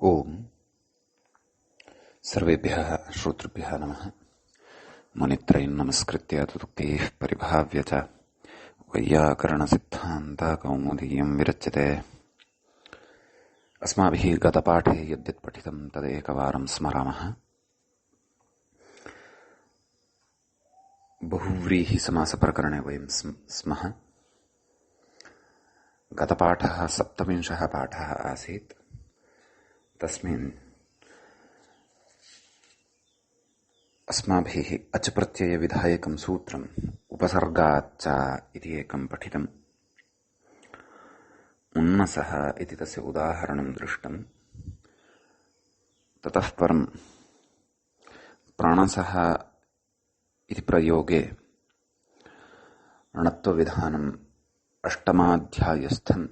ओम सर्वेभ्यः श्रोतृभ्यः नमः। मुनित्रयं नमस्कृत्य तदुक्तैः परिभाव्य च वैयाकरणसिद्धान्तकौमुदीयं विरच्यते। अस्माभिः गतपाठे यद्यत् पठितं तदेकवारं स्मरामः। बहुव्रीहिसमासप्रकरणे वयं स्मः। गतपाठः सप्तविंशः पाठः आसीत्। तस्मिन् अस्माभिः अच प्रत्ययविधायकं सूत्रम् उपसर्गाच्च इति एकं पठितम्। उन्नसः इति तस्य उदाहरणं दृष्टम्। ततः परं प्राणसः इति प्रयोगे णत्वविधानम् अष्टमाध्यायस्थम्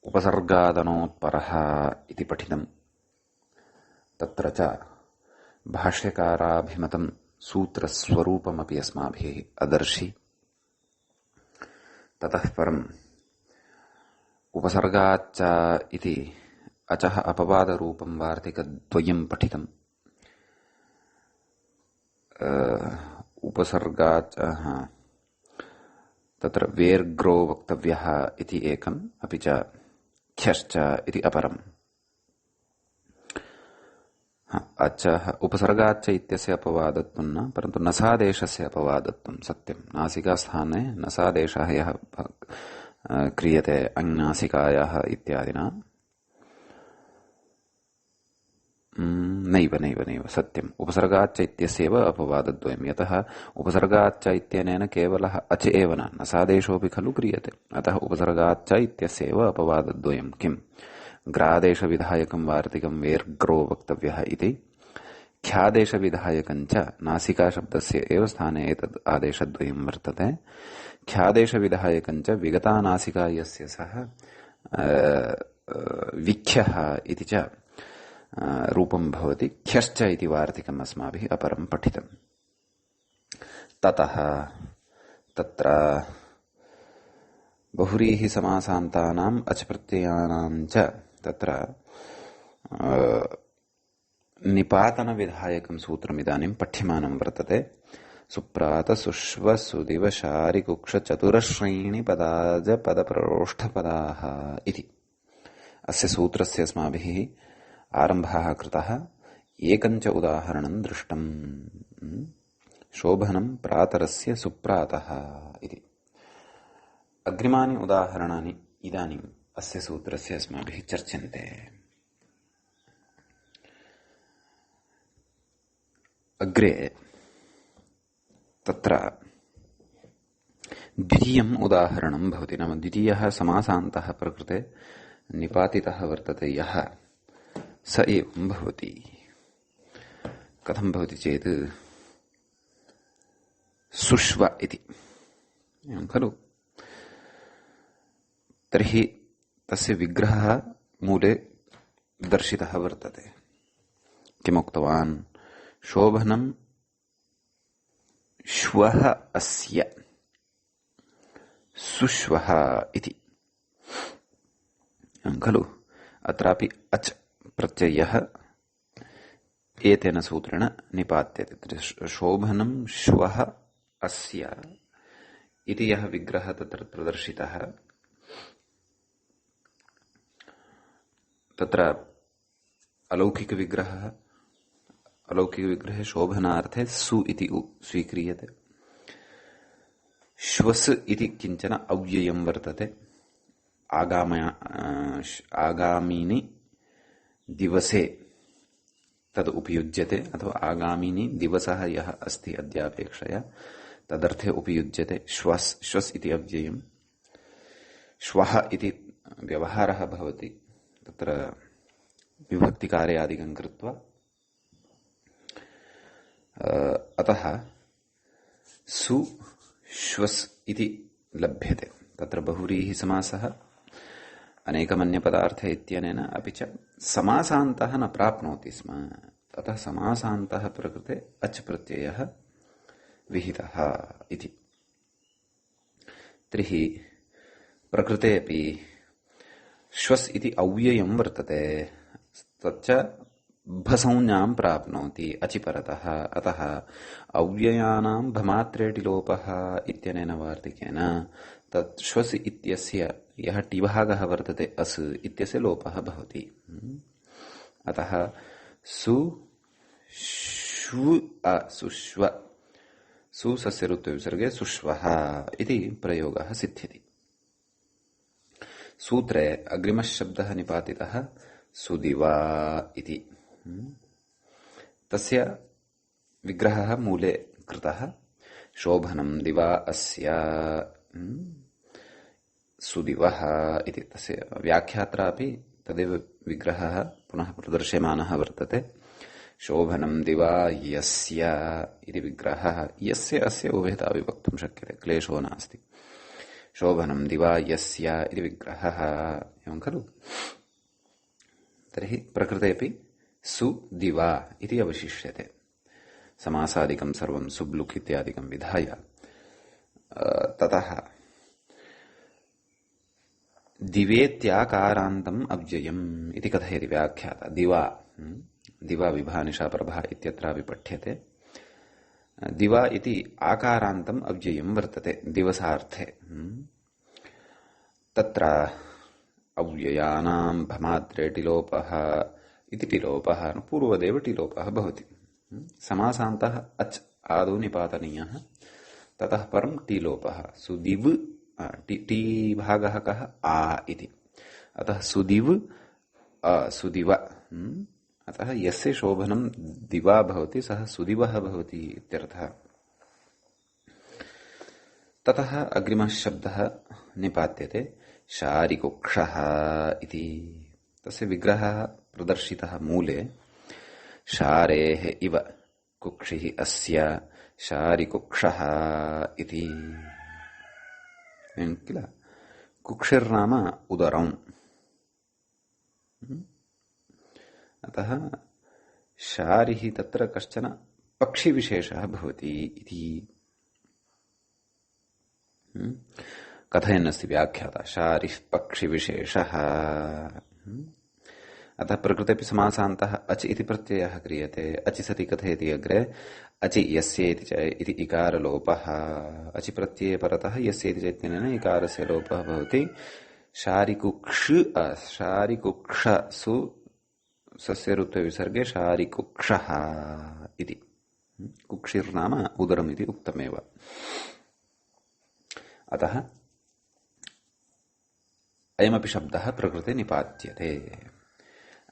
उपसर्गादनोत्परः इति पठितम्। तत्र च भाष्यकाराभिमतं सूत्रस्वरूपमपि अस्माभिः अदर्शि। ततः परम् उपसर्गाच्च इति अचः अपवादरूपं वार्तिकद्वयं पठितम्। उपसर्गाच्च तत्र वेर्ग्रो वक्तव्यः इति एकम्, अपि च ख्यश्च इति अपरम्। अचः उपसर्गाच्च इत्यस्य अपवादत्वं न, परन्तु नसादेशस्य अपवादत्वं सत्यं। नासिकास्थाने नसादेशः यः क्रियते अङ्नासिकायाः इत्यादिना, नैव सत्यम्। उपसर्गाच्च इत्यस्यैव अपवादद्वयं, यतः उपसर्गाच्च इत्यनेन केवलः अच एव न, नसादेशोऽपि खलु क्रियते। अतः उपसर्गाच्च इत्यस्यैव अपवादद्वयं। किम्? ग्रादेशविधायकं वार्तिकं वेर्ग्रो वक्तव्यः इति, ख्यादेशविधायकं च नासिकाशब्दस्य एव स्थाने एतद् आदेशद्वयं वर्तते। ख्यादेशविधायकं च विगता नासिका यस्य सः विख्यः इति च रूपं भवति। ख्यश्च इति वार्तिकम् अस्माभिः अपरं पठितम्। ततः तत्र बहुव्रीहिसमासान्तानाम् अच प्रत्ययानां च तत्र निपातनविधायकं सूत्रमिदानीं पठ्यमानं वर्तते। सुप्रात सुष्व सुदिव शारि कुक्ष चतुरश्रेणी पदाज पदप्रोष्ठपदाः इति अस्य सूत्रस्य अस्माभिः आरम्भः कृतः। एकञ्च उदाहरणं दृष्टम्। शोभनं प्रातरस्य सुप्रातः इति। अग्रिमानि उदाहरणानि इदानीम् अस्य सूत्रस्य अस्माभिः चर्च्यन्ते। अग्रे तत्र द्वितीयम् उदाहरणं भवति। नाम द्वितीयः समासान्तः प्रकृते निपातितः वर्तते यः, स एवं भवति। कथं भवति चेत् सुष्व इति एवं खलु। तर्हि तस्य विग्रहः मूले दर्शितः वर्तते। किमुक्तवान्? शोभनं श्वः अस्य सुष्वः इति खलु। अत्रापि अच प्रत्ययः एतेन सूत्रेण निपात्यते। शोभनं श्वः अस्य इति यः विग्रहः तत्र प्रदर्शितः, तत्र अलौकिकविग्रहे शोभनार्थे सु इति स्वीक्रियते। श्वस् इति किञ्चन अव्ययं वर्तते। आगामीनि दिवसे तद् उपयुज्यते, अथवा आगामीनि दिवसः यः अस्ति अद्यापेक्षया तदर्थे उपयुज्यते। श्वस् इति अव्ययम्। श्वः इति व्यवहारः भवति, तत्र विभक्तिकार्यादिकं कृत्वा। अतः सु श्वस् इति लभ्यते। तत्र बहुव्रीहिसमासः अनेकमन्यपदार्थे इत्यनेन, अपि च समासान्तः न प्राप्नोति स्म। अतः समासान्तः प्रकृते अच प्रत्ययः विहितः इति। तर्हि प्रकृते अपि श्वस् इति अव्ययं वर्तते, तच्च भसंज्ञां प्राप्नोति अचिपरतः। अतः अव्ययानां भमात्रेटि लोपः इत्यनेन वार्तिकेन तत् श्वस् इत्यस्य यः टिभागः वर्तते अस् इत्यस्य लोपः भवति। अतः सु श्व सुश्व सु सस्य ऋत्वे विसर्गे सुश्वः इति प्रयोगः सिद्ध्यति। सूत्रे अग्रिमः शब्दः निपातितः सुदिवा इति। तस्य विग्रहः मूले कृतः। शोभनं दिवा अस्य सुदिवः इति तस्य व्याख्यात्रापि तदेव विग्रहः पुनः प्रदर्श्यमानः वर्तते। शोभनं दिवा यस्य इति विग्रहः, यस्य अस्य उभयतापि वक्तुं शक्यते, क्लेशो नास्ति। शोभनं दिवा यस्य इति विग्रहः, एवं खलु। तर्हि प्रकृतेऽपि सुदिवा इति अवशिष्यते। समासादिकं सर्वं सुब्लुक् इत्यादिकं विधाय ततः दिवेत्याकारान्तम् अव्ययम् इति कथयति व्याख्याता। दिवा दिवा विभानिशा प्रभा इत्यत्रापि पठ्यते। दिवा इति आकारान्तम् अव्ययं वर्तते दिवसार्थे। तत्र अव्ययानां भमात्रेटि लोपः इति टिलोपः पूर्वदेव टिलोपः भवति। समासान्तः अच् आदौ निपातनीयः, ततः परं टिलोपः। सुदिव टी भागः कः आ इति, अतः सुदिव सुदिव। अतः यस्य शोभनं दिवा भवति सः सुदिवः भवति इत्यर्थः। ततः अग्रिमः शब्दः निपात्यते शारिकुक्षः इति। तस्य विग्रहः प्रदर्शितः मूले। शारेः इव कुक्षिः अस्य शारिकुक्षः इति किल। कुक्षिर्नाम उदरम्। अतः शारिः तत्र कश्चन पक्षिविशेषः भवति इति कथयन्नस्ति व्याख्याता। शारिः पक्षिविशेषः। अतः प्रकृतेऽपि समासान्तः अच् इति प्रत्ययः क्रियते। अचि सति कथयति अग्रे अचि यस्य इति इकारलोपः। अचि प्रत्यये परतः यस्य इति चैतन्येन इकारस्य लोपः भवति। शारिकुक्ष शारिकुक्षसु सस्य ऋत्वे विसर्गे शारिकुक्षः इति। कुक्षिर्नाम उदरम् इति उक्तमेव। अतः अयमपि शब्दः प्रकृते निपात्यते।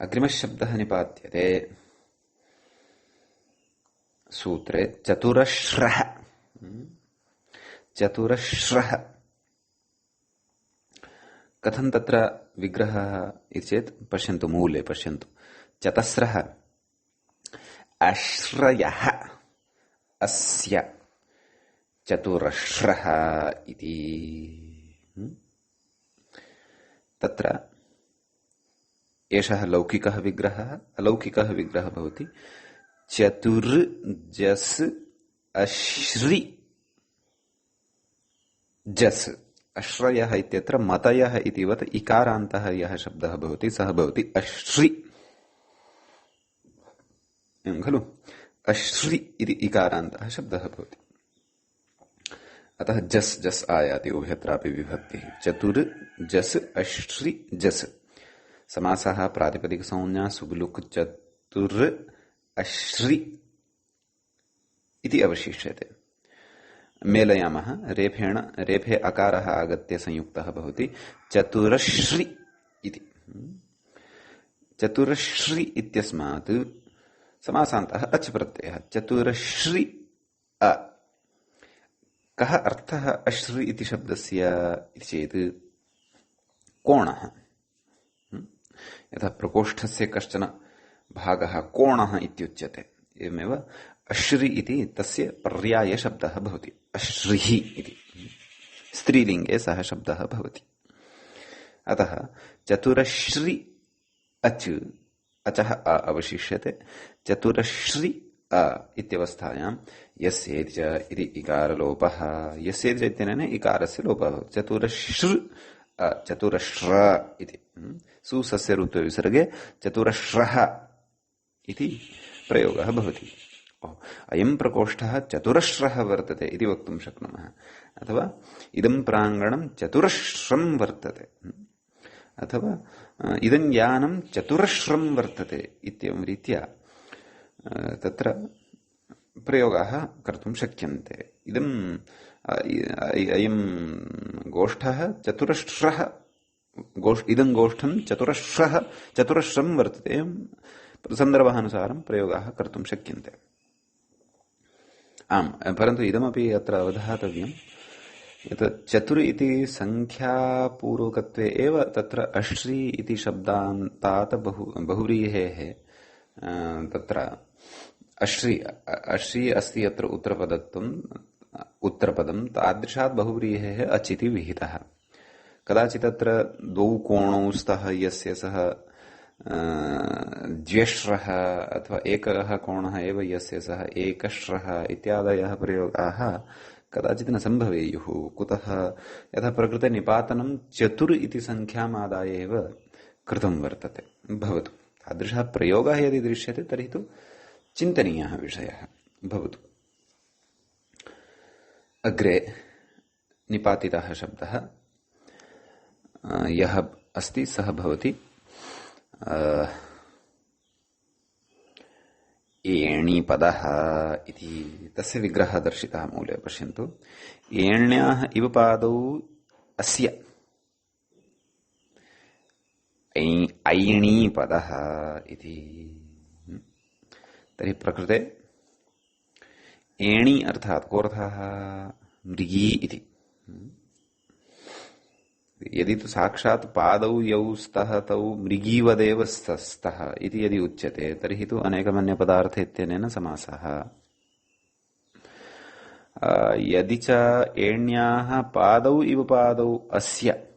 अग्रिमः शब्दः निपात्यते सूत्रे चतुरश्रः। चतुरश्रः कथं तत्र विग्रहः इति चेत् पश्यन्तु, मूले पश्यन्तु। चतस्रः अश्रयः अस्य चतुरश्रः इति। तत्र एषः लौकिकः विग्रहः। अलौकिकः विग्रहः भवति चतुर्जस् अश्रि जस्। अश्रयः इत्यत्र मतयः इतिवत् इकारान्तः यः शब्दः भवति सः भवति अश्रि, एवं खलु। अश्रि इति इकारान्तः शब्दः भवति। अतः जस् जस् आयाति उभयत्रापि विभक्तिः। चतुर् जस् अश्रि जस्। समासः प्रातिपदिकसंज्ञा सुब्लुक् चतुर् अश्रि इति अवशिष्यते। मेलयामः। रेफेण रेफे अकारः आगत्य संयुक्तः भवति चतुरश्रि इति। चतुरश्रि इत्यस्मात् समासान्तः अच् प्रत्ययः। चतुरश्रि अ। कः अर्थः अश्रि इति शब्दस्य इति चेत् कोणः। यथा प्रकोष्ठस्य कश्चन भागः कोणः इत्युच्यते, एवमेव अश्रि इति तस्य पर्यायशब्दः भवति। अश्रिः इति स्त्रीलिङ्गे सः शब्दः भवति। अतः चतुरश्रि अच् अचः अ अवशिष्यते। चतुरश्रि अ इत्यवस्थायां यस्येति च इति इकारलोपः। यस्येति च इत्यनेन इकारस्य लोपः भवति। चतुरश्रृ चतुरश्र इति सुसस्य ऋत्वे विसर्गे चतुरश्रः इति प्रयोगः भवति। अयं प्रकोष्ठः चतुरश्रः वर्तते इति वक्तुं शक्नुमः, अथवा इदं प्राङ्गणं चतुरश्रं वर्तते, अथवा इदं यानं चतुरश्रं वर्तते इत्येवं रीत्या तत्र प्रयोगाः कर्तुं शक्यन्ते। अयं गोष्ठः चतुरश्रः, इदं गोष्ठं चतुरश्रं वर्तते, सन्दर्भानुसारं प्रयोगाः कर्तुं शक्यन्ते। आम्, परन्तु इदमपि अत्र अवधातव्यं यत् चतुर् इति संख्यापूर्वकत्वे एव तत्र अश्री इति शब्दान्तात् बहुव्रीहेः तत्र अश्री अस्ति यत्र उत्तरपदं तादृशात् बहुव्रीहेः अच् इति विहितः। कदाचित् अत्र द्वौ कोणौ स्तः यस्य सः द्व्यश्रः अथवा एकः कोणः एव यस्य सः एकश्रः इत्यादयः प्रयोगाः कदाचित् न सम्भवेयुः। कुतः? यथा प्रकृते निपातनं चतुर् इति संख्यामादाय एव कृतं वर्तते। भवतु, तादृशः प्रयोगः यदि दृश्यते तर्हि तु चिन्तनीयः विषयः भवतु। अग्रे निपातितः शब्दः यः अस्ति सः भवति एणीपदः इति। तस्य विग्रहः दर्शितः मूले, पश्यन्तु। एण्याः इव पादौ अस्य ऐणीपदः इति। तर्हि प्रकृते एणी अर्थात् कोऽर्थः? मृगी इति। यदि तु साक्षात् पादौ यौ स्तः तौ मृगीवदेव स्तः इति यदि उच्यते तर्हि तु अनेकमन्यपदार्थ इत्यनेन समासः। यदि च एण्याः पादौ इव पादौ अस्य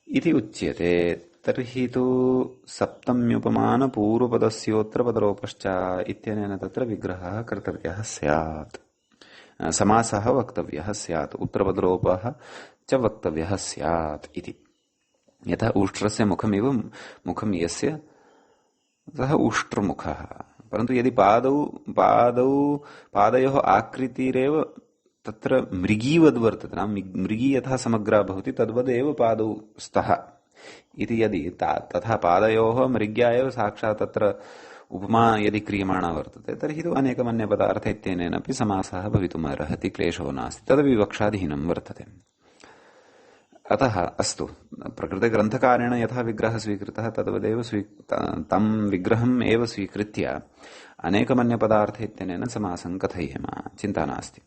इति उच्यते तर्हि तु सप्तम्युपमानपूर्वपदस्योत्तरपदलोपश्च इत्यनेन तत्र विग्रहः कर्तव्यः स्यात्, समासः वक्तव्यः स्यात्, उत्तरपदलोपः च वक्तव्यः स्यात् इति। यथा उष्ट्रस्य मुखं यस्य सः उष्ट्रमुखः। परन्तु यदि पादयोः आकृतिरेव तत्र मृगीवद् वर्तते, नाम मृगी यथा समग्रा भवति तद्वदेव पादौ स्तः इति यदि तथा पादयोः मृग्या एव साक्षात् तत्र उपमा यदि क्रियमाणा वर्तते तर्हि तु अनेकमन्यपदार्थ इत्यनेनापि समासः भवितुमर्हति, क्लेशो नास्ति, तदपि विवक्षाधीनं वर्तते। अतः अस्तु, प्रकृते ग्रन्थकारेण यथा विग्रहः स्वीकृतः तद्वदेव तं विग्रहम् एव स्वीकृत्य अनेकमन्यपदार्थ इत्यनेन समासं कथयेम, चिन्ता नास्ति।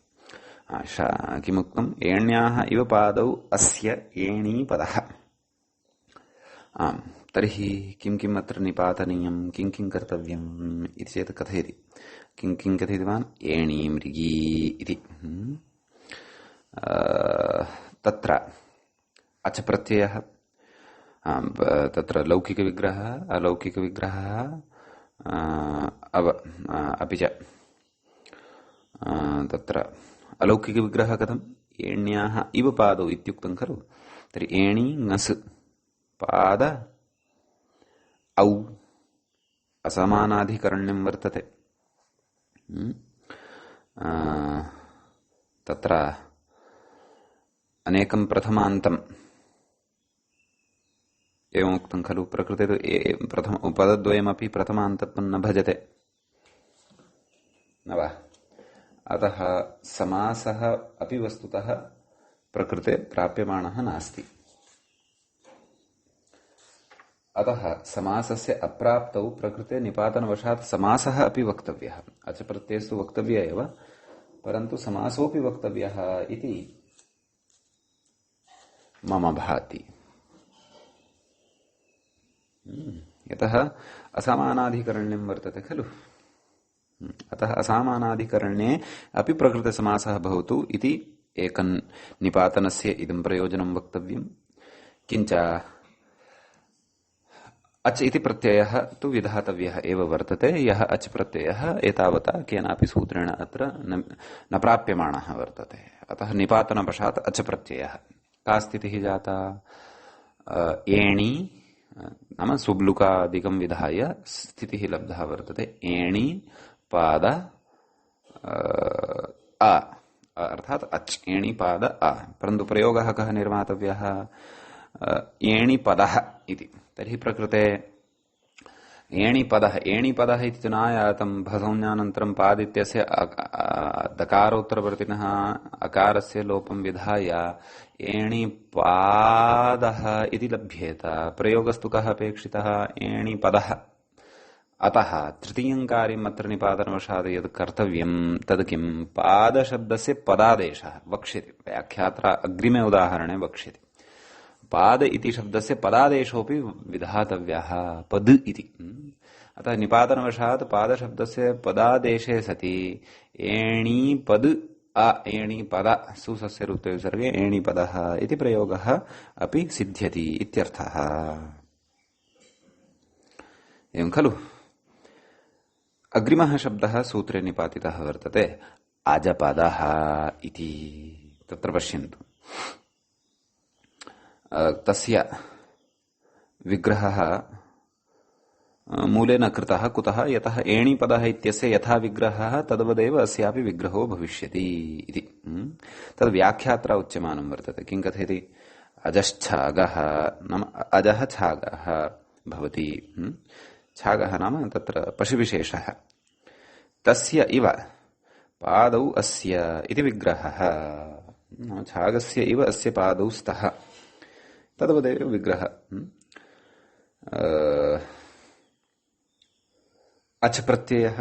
किमुक्तम्? एण्याः इव पादौ अस्य एणीपदः। आम्, तर्हि किं किम् अत्र निपातनीयं, किं किं कर्तव्यम् इति चेत् कथयति। किं किं कथितवान्? एणी मृगी इति। तत्र अच प्रत्ययः, तत्र लौकिकविग्रहः अलौकिकविग्रहः अपि च तत्र अलौकिकविग्रहः कथम्? एण्याः इव पादौ इत्युक्तं खलु। तर्हि एणी ङस् पाद औ असमानाधिकरण्यं वर्तते। तत्र अनेकं प्रथमान्तम् एवमुक्तं खलु। प्रकृते तु पदद्वयमपि प्रथमान्तत्वं न भजते न वा? अतः समासः अपि वस्तुतः प्रकृते प्राप्यमाणः नास्ति। अतः समासस्य अप्राप्तौ प्रकृते निपातनवशात् समासः अपि वक्तव्यः। अच प्रत्ययस्तु वक्तव्य एव, परन्तु समासोऽपि वक्तव्यः इति मम भाति। यतः असमानाधिकरण्यं वर्तते खलु। अतः असामानाधिकरण्ये अपि प्रकृतसमासः भवतु इति एकं निपातनस्य इदं प्रयोजनं वक्तव्यं। किञ्च अच् इति प्रत्ययः तु विधातव्यः एव वर्तते। यः अच् प्रत्ययः एतावता केनापि सूत्रेण अत्र न प्राप्यमाणः वर्तते। अतः निपातनवशात् अच् प्रत्ययः। का स्थितिः जाता? एणी नाम सुब्लुकादिकं विधाय स्थितिः लब्धा वर्तते। एणी पाद अ अर्थात अच्, एणी पाद अ। परन्तु प्रयोगः कः निर्मातव्यः? एणी पदः इति। तर्हि प्रकृते एणिपदः, एणिपदः इति न आयातं। भसंज्ञानन्तरं पाद इत्यस्य दकारोत्तरवर्तिनः अकारस्य लोपं विधाय एणिपादः इति लभ्येत। प्रयोगस्तु कः अपेक्षितः? एणिपदः। अतः तृतीयं कार्यम् अत्र निपातनवशात् यत् कर्तव्यं तद् किं? पादशब्दस्य पदादेशः वक्ष्यते। व्याख्यात्रा अग्रिमे उदाहरणे वक्ष्यते। पाद इति शब्दस्य पदादेशोऽपि विधातव्यः, पद इति। अतः निपातनवशात् पादशब्दस्य पदादेशे सति एणीपद अ एणीपद सुसस्य रुत्वे विसर्गे एणीपदः इति प्रयोगः अपि सिद्ध्यति इत्यर्थः। एवं खलु? अग्रिमः शब्दः सूत्रे निपातितः वर्तते अजपदः इति। तत्र पश्यन्तु, तस्य विग्रहः मूले न कृतः। कुतः? यतः एणिपदः इत्यस्य यथा विग्रहः तद्वदेव अस्यापि विग्रहो भविष्यति इति। तद् व्याख्यात्रा उच्यमानं वर्तते। किं कथयति? अजश्छागः नाम अजः छागः भवति। छागः नाम तत्र पशुविशेषः। तस्य इव पादौ अस्य इति विग्रहः। छागस्य इव अस्य पादौ स्तः, तद्वदेव विग्रह। अच् प्रत्ययः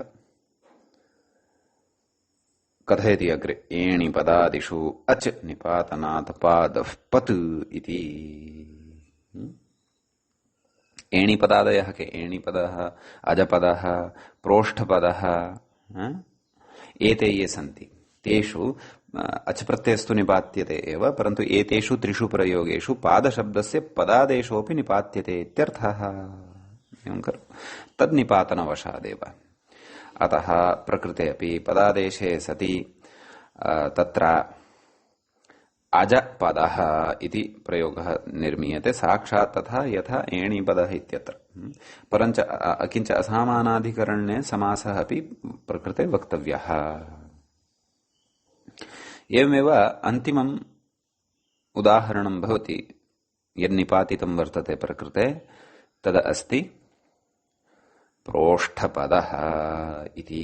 कथयति अग्रे एणिपदादिषु अच् निपातनात् पादः पत् इति। एणिपदादयः के? एणिपदः, अजपदः, प्रोष्ठपदः, एते ये सन्ति तेषु अच् प्रत्ययस्तु निपात्यते एव, परन्तु एतेषु त्रिषु प्रयोगेषु पादशब्दस्य पदादेशोऽपि निपात्यते इत्यर्थः। एवं खलु? तन्निपातनवशादेव। अतः प्रकृते अपि पदादेशे सति तत्र अजपदः इति प्रयोगः निर्मीयते साक्षात् तथा यथा एणिपदः इत्यत्र। परञ्च किञ्च असामानाधिकरणे समासः अपि प्रकृते वक्तव्यः। एवमेव अन्तिमम् उदाहरणं भवति यन्निपातितं वर्तते प्रकृते, तद अस्ति प्रोष्ठपदः इति।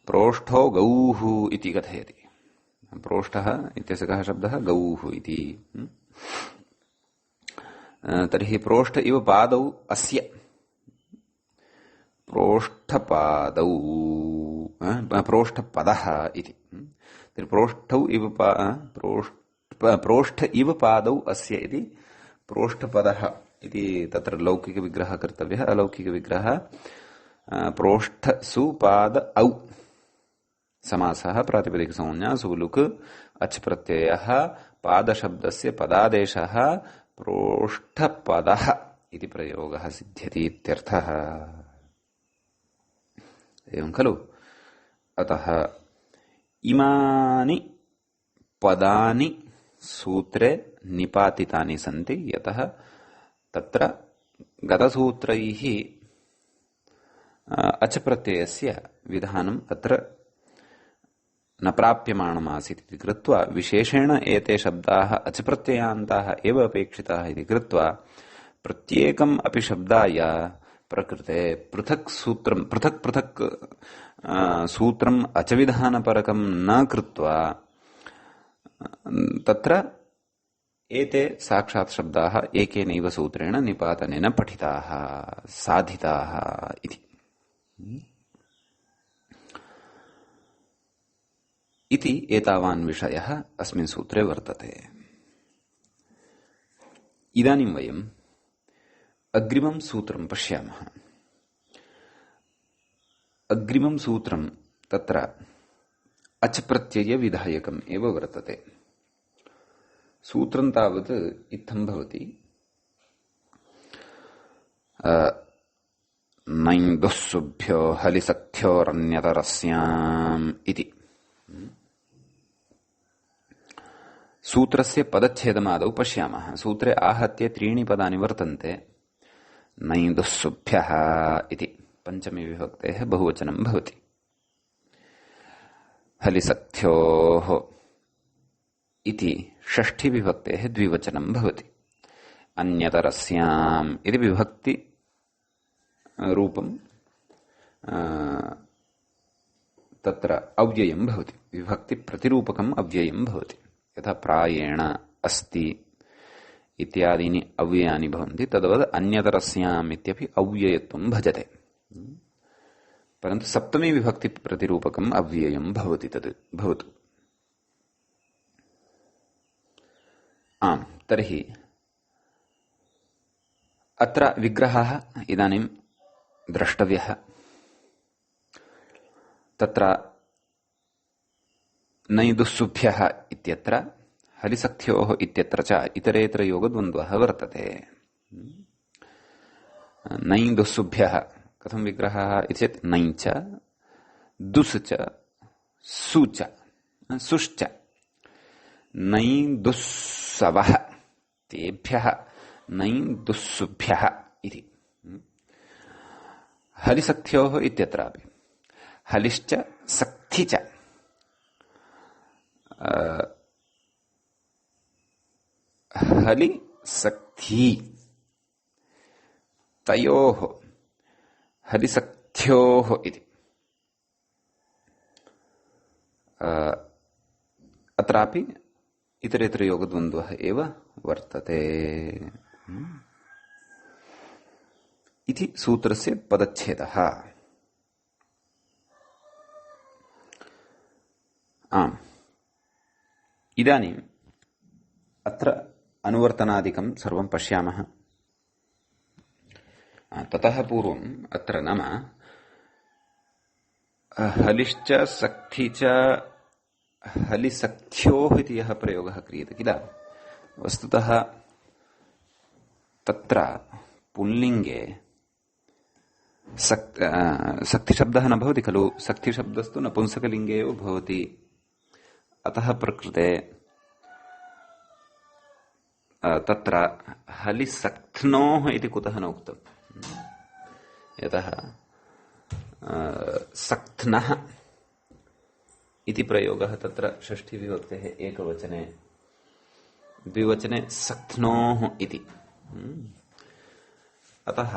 प्रोष्ठो गौः इति कथयति। प्रोष्ठः इत्यस्य कः शब्दः? गौः इति। तर्हि प्रोष्ठ इव पादौ अस्य, प्रोष्ठपादौ प्रोष्ठपदः इति। तर्हि प्रोष्ठौ इव प्रोष्ठ इव पादौ अस्य इति प्रोष्ठपदः इति तत्र लौकिकविग्रहः कर्तव्यः। अलौकिकविग्रहः प्रोष्ठ सुपाद औ समासः प्रातिपदिकसंज्ञा सुबुलुक् अच् प्रत्ययः पादशब्दस्य पदादेशः प्रोष्ठपदः इति प्रयोगः सिद्ध्यति इत्यर्थः। एवं खलु? अतः इमानि पदानि सूत्रे निपातितानि सन्ति, यतः तत्र गतसूत्रैः अच् प्रत्ययस्य विधानम् अत्र न प्राप्यमाणमासीत् इति कृत्वा विशेषेण एते शब्दाः अच् प्रत्ययान्ताः एव अपेक्षिताः इति कृत्वा प्रत्येकम् अपि शब्दाय प्रकृते पृथक् सूत्रं पृथक् पृथक् सूत्रम् अचविधानपरकं न कृत्वा तत्र एते साक्षात् शब्दाः एकेनैव सूत्रेण निपातनेन पठिताः साधिताः इति। इति एतावान् विषयः अस्मिन् सूत्रे वर्तते। इदानीं वयम् अग्रिमं सूत्रं पश्यामः। अग्रिमं सूत्रं तत्र अच् प्रत्यय विधायकम् एव वर्तते। सूत्रं तावत् इत्थं भवति नैन्दुःसुभ्यो हलिसख्योरन्यतरस्याम् इति। सूत्रस्य पदच्छेदमादौ पश्यामः। सूत्रे आहत्य त्रीणि पदानि वर्तन्ते। नैन्दुःसुभ्यः इति पञ्चमी विभक्तेः बहुवचनं भवति। हलिसख्योः इति षष्ठी विभक्तेः द्विवचनं भवति। अन्यतरस्याम् इति विभक्ति रूपं तत्र अव्ययं भवति। विभक्ति प्रतिरूपकम् अव्ययं भवति। यथा प्रायेण, अस्ति इत्यादीनि अव्ययानि भवन्ति, तद्वत् अन्यतरस्याम् इत्यपि अव्ययत्वं भजते। परन्तु सप्तमी विभक्ति प्रतिरूपकम् अव्ययं भवति। तद् भवतु। आम्, तर्हि अत्र विग्रहः इदानीं द्रष्टव्यः। तत्र नैदुःसुभ्यः इत्यत्र हलिसख्योः इत्यत्र च इतरेतरयोगद्वन्द्वः वर्तते। नैदुःसुभ्यः कथं विग्रहः इति चेत् नञ्च दुस् च सु च सुश्च नैदुःसवः तेभ्यः नैदुःसुभ्यः इति। हलिसख्योः इत्यत्रापि हलिश्च सख्ति च हलि सख्ती तयोः हलिसख्योः इति। अत्रापि इतरेतरयोगद्वन्द्वः एव वर्तते इति सूत्रस्य पदच्छेदः। आम्, इदानीम् अत्र अनुवर्तनादिकं सर्वं पश्यामः। ततः पूर्वम् अत्र नाम हलिश्च सख्ति च हलिसख्योः इति यः प्रयोगः क्रियते किल, वस्तुतः तत्र पुल्लिङ्गे सख्तिशब्दः न भवति खलु। सख्तिशब्दस्तु नपुंसकलिङ्गे एव भवति। अतः प्रकृते तत्र हलिसख्नोः इति कुतः न उक्तम्? यतः सख्नः इति प्रयोगः तत्र षष्ठी विभक्तेः एकवचने, द्विवचने सख्नोः इति। अतः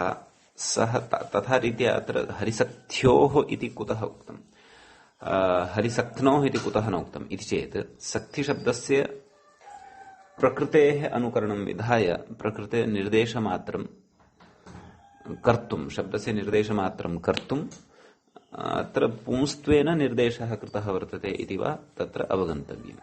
सः तथा रीत्या अत्र हलिसख्योः इति कुतः उक्तम्? हलिसख्नोः इति कुतः न उक्तम् इति चेत् सख्तिशब्दस्य प्रकृतेः अनुकरणं विधाय प्रकृते निर्देशमात्रं कर्तुं, शब्दस्य निर्देशमात्रं कर्तुं अत्र पुंस्त्वेन निर्देशः कृतः वर्तते इति वा तत्र अवगन्तव्यम्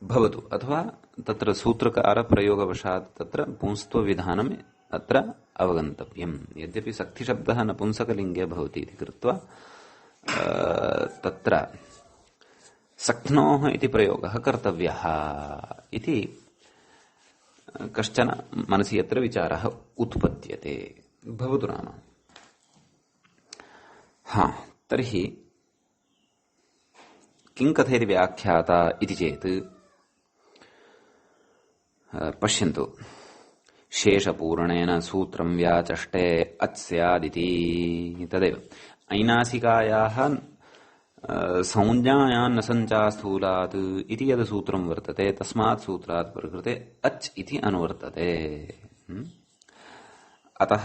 भवतु। अथवा तत्र सूत्रकारप्रयोगवशात् तत्र पुंस्त्वविधानम् अत्र अवगन्तव्यम्। यद्यपि सख्तिशब्दः नपुंसकलिङ्गे भवति इति कृत्वा तत्र सख्नोः इति प्रयोगः कर्तव्यः इति कश्चन मनसि यत्र विचारः उत्पद्यते। भवतु नाम। तर्हि किं कथयति व्याख्याता इति चेत् पश्यन्तु। शेषपूर्णेन सूत्रं व्याचष्टे अच् स्यादिति। तदेव ऐनासिकायाः संज्ञायां न सञ्चास्थूलात् इति यद् सूत्रं वर्तते तस्मात् सूत्रात् प्रकृते अच् इति अनुवर्तते। अतः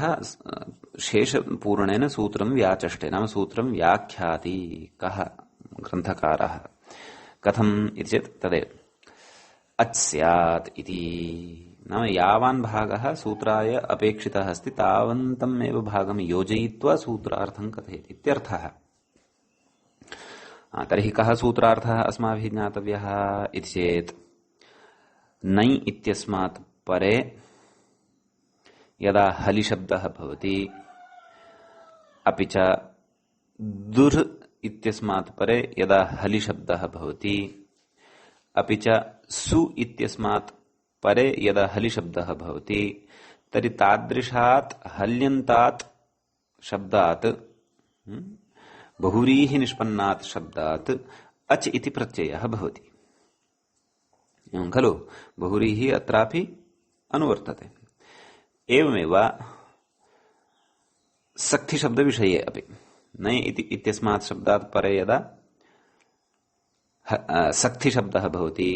शेषपूर्णेन सूत्रं व्याचष्टे नाम सूत्रं व्याख्याति कः ग्रन्थकारः। कथम् इति चेत् तदेव अच् स्यात् इति नाम यावान् भागः सूत्राय अपेक्षितः अस्ति तावन्तम् एव भागं योजयित्वा सूत्रार्थं कथयति इत्यर्थः। तर्हि कः सूत्रार्थः अस्माभिः ज्ञातव्यः इति चेत् नै इत्यस्मात् परे यदा हलिशब्दः भवति, अपि च दुर् इत्यस्मात् परे यदा हलिशब्दः भवति, अपि च सु इत्यस्मात् परे यदा हलिशब्दः भवति, तर्हि तादृशात् हल्यन्तात् शब्दात् बहुव्रीहि निष्पन्नात् शब्दात् अच् इति प्रत्ययः भवति। एवं खलु बहुव्रीहि अत्रापि अनुवर्तते। एवमेव सक्थिशब्दविषये अपि नय इति इत्यस्मात् शब्दात् परे यदा सक्थिशब्दः भवति,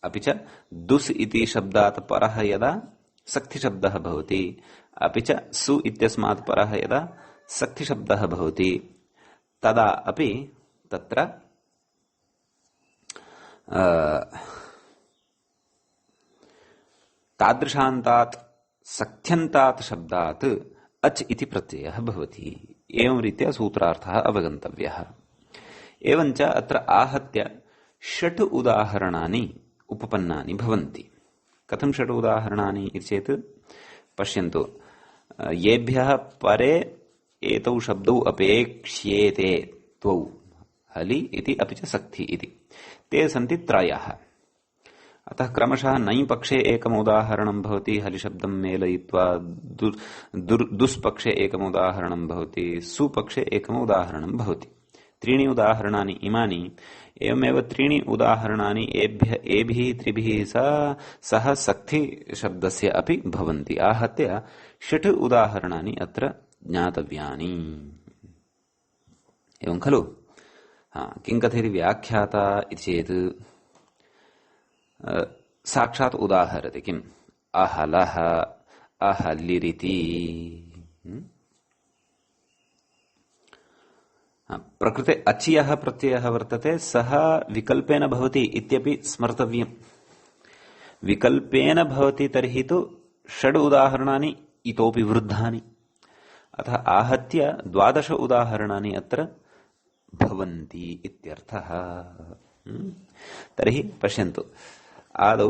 अपि च दुस् इति शब्दात् परः यदा सक्थिशब्दः भवति, अपि च सु इत्यस्मात् परः यदा सक्थिशब्दः भवति, तदा अपि तत्र तादृशान्तात् सक्थ्यन्तात् शब्दात् अच् इति प्रत्ययः भवति। एवं रीत्या सूत्रार्थः अवगन्तव्यः। एवञ्च अत्र आहत्य षट् उदाहरणानि उपपन्नानि भवन्ति। कथं षट् उदाहरणानि इति चेत् पश्यन्तु, येभ्यः परे एतौ शब्दौ अपेक्ष्येते द्वौ, हलि इति अपि च सक्थि इति, ते सन्ति त्रयः। अतः क्रमशः नञ् पक्षे एकम् उदाहरणं भवति, हलिशब्दं मेलयित्वा दुष्पक्षे एकम् उदाहरणं भवति, सुपक्षे एकम् उदाहरणं भवति। त्रीणि उदाहरणानि इमानि। एवमेव त्रीणि उदाहरणानि एभिः त्रिभिः सह सक्थि शब्दस्य अपि भवन्ति। आहत्य षट् उदाहरणानि अत्र ज्ञातव्यानि। एवं खलु? किं कथयति व्याख्याता इति चेत् साक्षात् उदाहरति। किम्? अहलः, अहलिरिति। प्रकृते अचि यः प्रत्ययः वर्तते सः विकल्पेन भवति इत्यपि स्मर्तव्यम्। विकल्पेन भवति तर्हि तु षड् उदाहरणानि इतोपि वृद्धानि। अतः आहत्य 12 उदाहरणानि अत्र भवन्ति इत्यर्थः। तर्हि पश्यन्तु, आदौ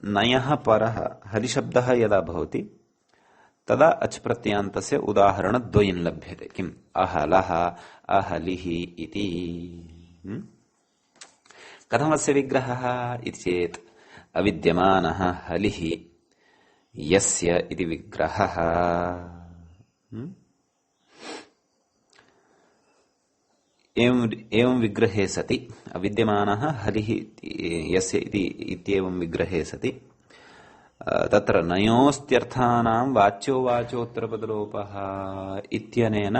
नयः परः हलिशब्दः यदा भवति तदा अच् प्रत्ययान्तस्य उदाहरणद्वयं लभ्यते। किम्? अहलः, अहलिः इति। कथमस्य विग्रहः इति चेत् अविद्यमानः हलिः यस्य इति विग्रहः। एवं विग्रहे सति अविद्यमानः हलिः यस्य इत्येवं विग्रहे सति तत्र नयोस्त्यर्थानां वाच्यो वाचोत्तरपदलोपः इत्यनेन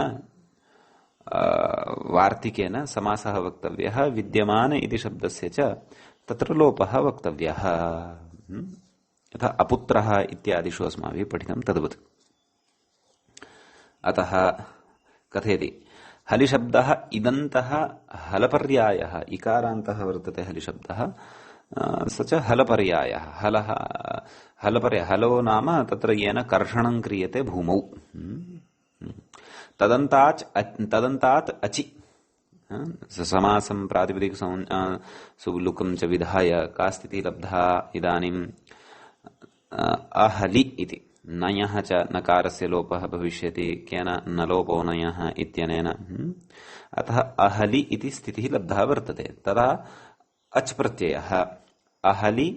वार्तिकेन समासः वक्तव्यः। विद्यमान इति शब्दस्य च तत्र लोपः वक्तव्यः। यथा अपुत्रः इत्यादिषु अस्माभिः पठितं तद्वत्। अतः कथयति, हलिशब्दः इदन्तः हलपर्यायः, इकारान्तः वर्तते हलिशब्दः, स च हलपर्यायः। हलो नाम तत्र येन कर्षणं क्रियते भूमौ। तदन्तात् अचि समासं प्रातिपदिक सुलुकं च विधाय का स्थितिः लब्धा इदानीम् अहलि इति। नयः च नकारस्य लोपः भविष्यति, केन न लोपो नयः इत्यनेन। अतः अहलि इति स्थितिः लब्धा वर्तते। तदा अच् प्रत्ययः अहलि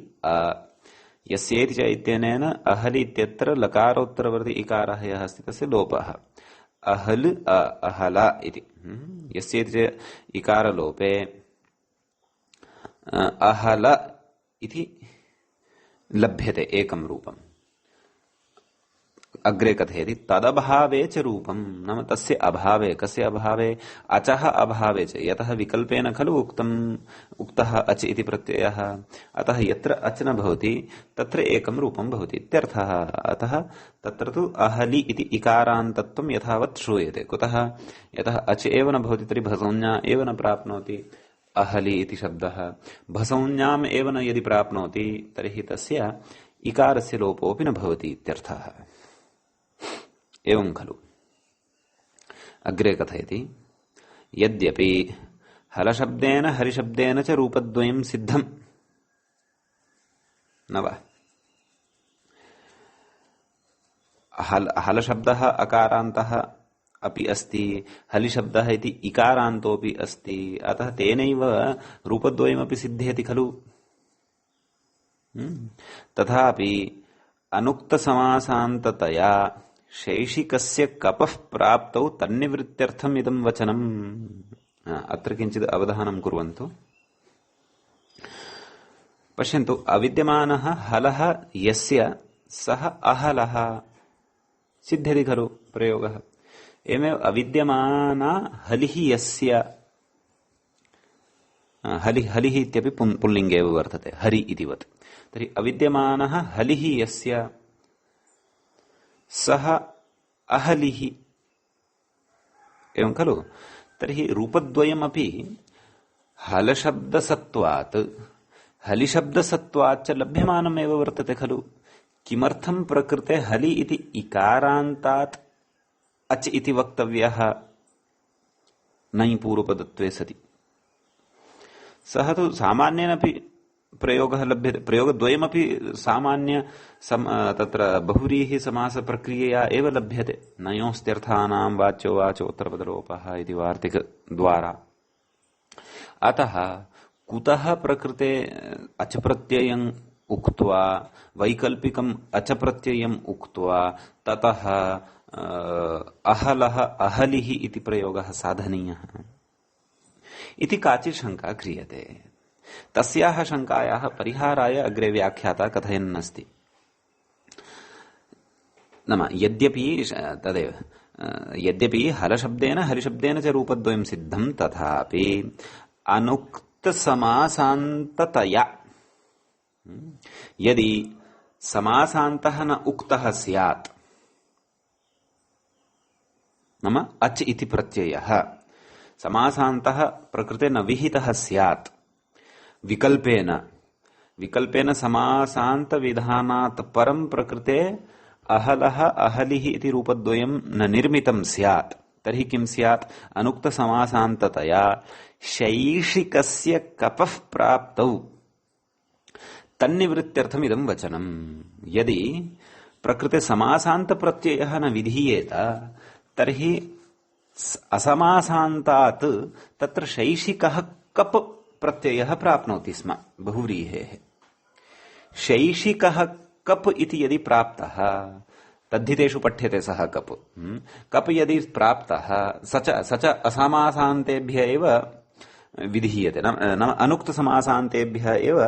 यस्येति च इत्यनेन अहलि इत्यत्र लकारोत्तरवर्ति इकारः यः अस्ति तस्य लोपः। अहल् अहल इति यस्येति च इकारलोपे अहल इति लभ्यते एकं रूपम्। अग्रे कथयति तदभावे च रूपम्, नाम तस्य अभावे। कस्य अभावे? अचः अभावे च। यतः विकल्पेन खलु उक्तः अच् इति प्रत्ययः। अतः यत्र अच् न भवति तत्र एकं रूपं भवति इत्यर्थः। अतः तत्र तु अहलि इति इकारान्तत्वं यथावत् श्रूयते। कुतः? यतः अच् एव न भवति तर्हि भसौञ्ज्ञा एव न प्राप्नोति अहलि इति शब्दः। भसौञ्ज्ञाम् एव न यदि प्राप्नोति तर्हि तस्य इकारस्य लोपोऽपि न भवति इत्यर्थः। एवं खलु? अग्रे कथयति यद्यपि हलशब्देन हरिशब्देन च रूपद्वयं सिद्धम् न वा? हलशब्दः अकारान्तः अपि अस्ति, हलिशब्दः इति इकारान्तोऽपि अस्ति। अतः तेनैव रूपद्वयमपि सिद्ध्यति खलु? तथापि अनुक्तसमासान्ततया शैषिकस्य कपः प्राप्तौ तन्निवृत्त्यर्थम् इदं वचनम्। अत्र किञ्चित् अवधानं कुर्वन्तु। पश्यन्तु, अविद्यमानः हलः यस्य सः अहलः सिद्ध्यति खलु प्रयोगः। एवमेव अविद्यमाना हलिः यस्य, हलिः इत्यपि पुल्लिङ्गे एव वर्तते, हरि इतिवत्। तर्हि अविद्यमानः हलिः यस्य सः अहलिः, एवं खलु। तर्हि रूपद्वयमपि हलशब्दसत्त्वात् हलिशब्दसत्त्वात् च लभ्यमानमेव वर्तते खलु। किमर्थं प्रकृते हलि इति इकारान्तात् अच् इति वक्तव्यः नै पूर्वपदत्वे सति? सः तु सामान्येनापि प्रयोगः लभ्यते, प्रयोगद्वयमपि सामान्य तत्र बहुव्रीहि समासप्रक्रियया एव लभ्यते। नयोस्त्यर्थानां वाच्यो वाचोत्तरपदलोपः इति वार्तिकद्वारा। अतः कुतः प्रकृते अच प्रत्ययम् उक्त्वा वैकल्पिकम् अच प्रत्ययम् उक्त्वा ततः अहलः अहलिः इति प्रयोगः साधनीयः इति काचित् शङ्का क्रियते। तस्याः शङ्कायाः परिहाराय अग्रे व्याख्याता कथयन्नस्ति। नाम यद्यपि हलशब्देन हलिशब्देन च रूपद्वयं सिद्धं, तथापि अनुक्तसमासान्ततया यदि समासान्तः न उक्तः स्यात्, नाम अच् इति प्रत्ययः समासान्तः प्रकृते न विहितः स्यात्, विकल्पेन समासान्त विधानात् परं प्रकृते अहलः अहलिः इति रूपद्वयं न निर्मितं स्यात्, तर्हि किं स्यात्? अनुक्त समासान्ततया शैषिकस्य कपः प्राप्तौ तन्निवृत्त्यर्थम् इदं वचनम्। यदि प्रकृते समासान्त प्रत्ययः न विधीयेत तर्हि असमासान्तात् तत्र शैषिकः कप् प्रत्ययः प्राप्नोति स्म बहुव्रीहेः। शैषिकः कप् इति यदि प्राप्तः, तद्धितेषु पठ्यते सः कप्। कप् यदि प्राप्तः स च असमासान्तेभ्य एव विधीयते, नाम अनुक्त समासान्तेभ्य एव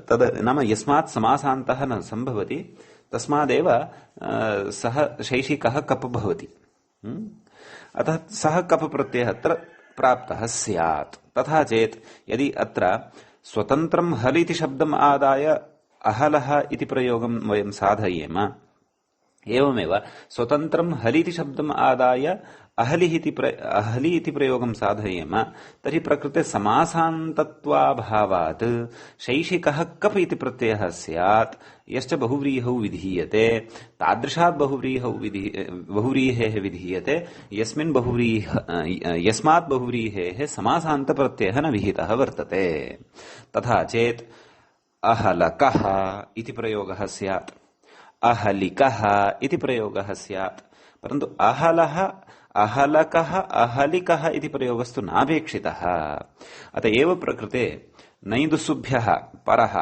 तद्, नाम यस्मात् समासान्तः न सम्भवति तस्मादेव सः शैषिकः कप् भवति। अतः सः कप् प्रत्ययः अत्र प्राप्तः स्यात्। तथा चेत् यदि अत्र स्वतन्त्रं हल् इति शब्दम् आदाय अहलः इति प्रयोगं वयं साधयेम, एवमेव स्वतन्त्रं हल् इति शब्दम् आदाय अहलि इति प्रयोगं साधयेम, तर्हि प्रकृते समासान्तत्वाभावात् शैषिकः कप् इति प्रत्ययः स्यात्, यश्च बहुव्रीहौ विधीयते। तादृशात् बहुव्रीहेः विधीयते यस्मात् बहुव्रीहेः समासान्तप्रत्ययः न विहितः वर्तते। तथा चेत् अहलकः इति प्रयोगः स्यात्, अहलिकः इति प्रयोगः स्यात्। परन्तु अहलः अहलकः अहलिकः इति प्रयोगस्तु नापेक्षितः। अत एव प्रकृते नैदुसुभ्यः परः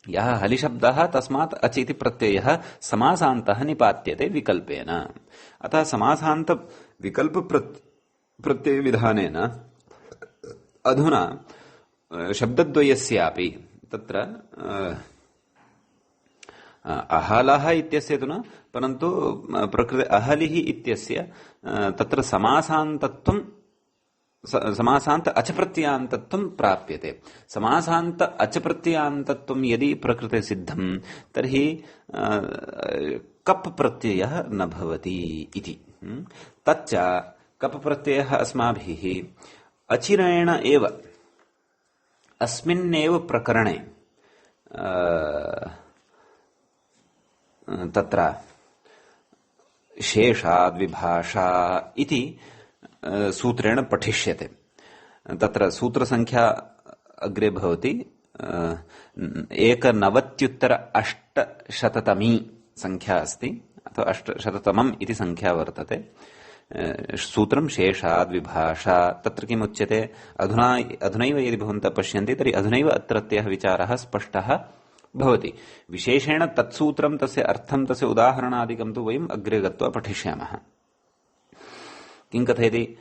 यः हलिशब्दः तस्मात् अच् इति प्रत्ययः समासान्तः निपात्यते विकल्पेन। अतः समासान्त विकल्प प्रत्यय विधानेन अधुना शब्दद्वयस्यापि तत्र अहलः इत्यस्य तु न, परन्तु प्रकृते अहलिः इत्यस्य तत्र समासान्त अच प्रत्ययान्तत्वं प्राप्यते। समासान्त अच प्रत्ययान्तत्वं यदि प्रकृते सिद्धं तर्हि कप् प्रत्ययः न भवति इति। तच्च कप् प्रत्ययः अस्माभिः अचिरेण एव अस्मिन्नेव प्रकरणे तत्र शेषाद्विभाषा इति सूत्रेण पठिष्यते। तत्र सूत्रसङ्ख्या अग्रे भवति 1980 संख्या अस्ति, अथवा 800तमम् इति संख्या वर्तते। सूत्रं शेषाद्विभाषा। तत्र किमुच्यते? अधुनैव यदि भवन्तः पश्यन्ति तर्हि अधुनैव अत्रत्यः विचारः स्पष्टः भवति। विशेषेण तत्सूत्रं, तस्य अर्थं, तस्य उदाहरणादिकं तु वयम् अग्रे गत्वा पठिष्यामः। किं कथयति?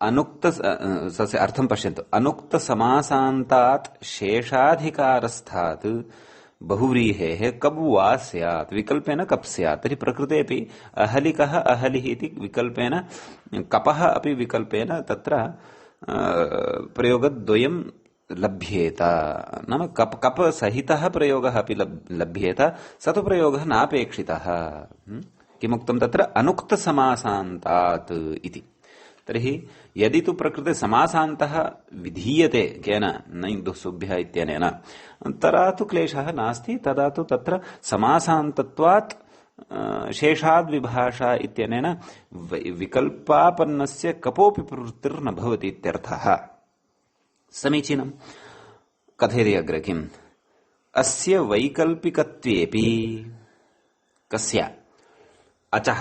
अनुक्त तस्य अर्थं पश्यन्तु। अनुक्त समासान्तात् शेषाधिकारस्थात् बहुव्रीहेः कब् वा स्यात् विकल्पेन कप् स्यात्। तर्हि प्रकृतेऽपि अहलिकः अहलिः इति विकल्पेन कपः अपि विकल्पेन तत्र प्रयोगद्वयं लभ्येत। नाम कप सहितः प्रयोगः अपि लभ्येत, स तु प्रयोगः नापेक्षितः। किमुक्तं तत्र अनुक्त समासान्तात् इति। तर्हि यदि तु प्रकृते समासान्तः विधीयते केन न इन्दुसुभ्यः इत्यनेन तदा तु क्लेशः नास्ति। तदा तु तत्र समासान्तत्वात् शेषाद् विभाषा इत्यनेन विकल्पापन्नस्य कपोऽपि प्रवृत्तिर्न भवति इत्यर्थः। समीचीनं। कथयति अग्रे किम्? अस्य वैकल्पिकत्वेऽपि कस्य अचः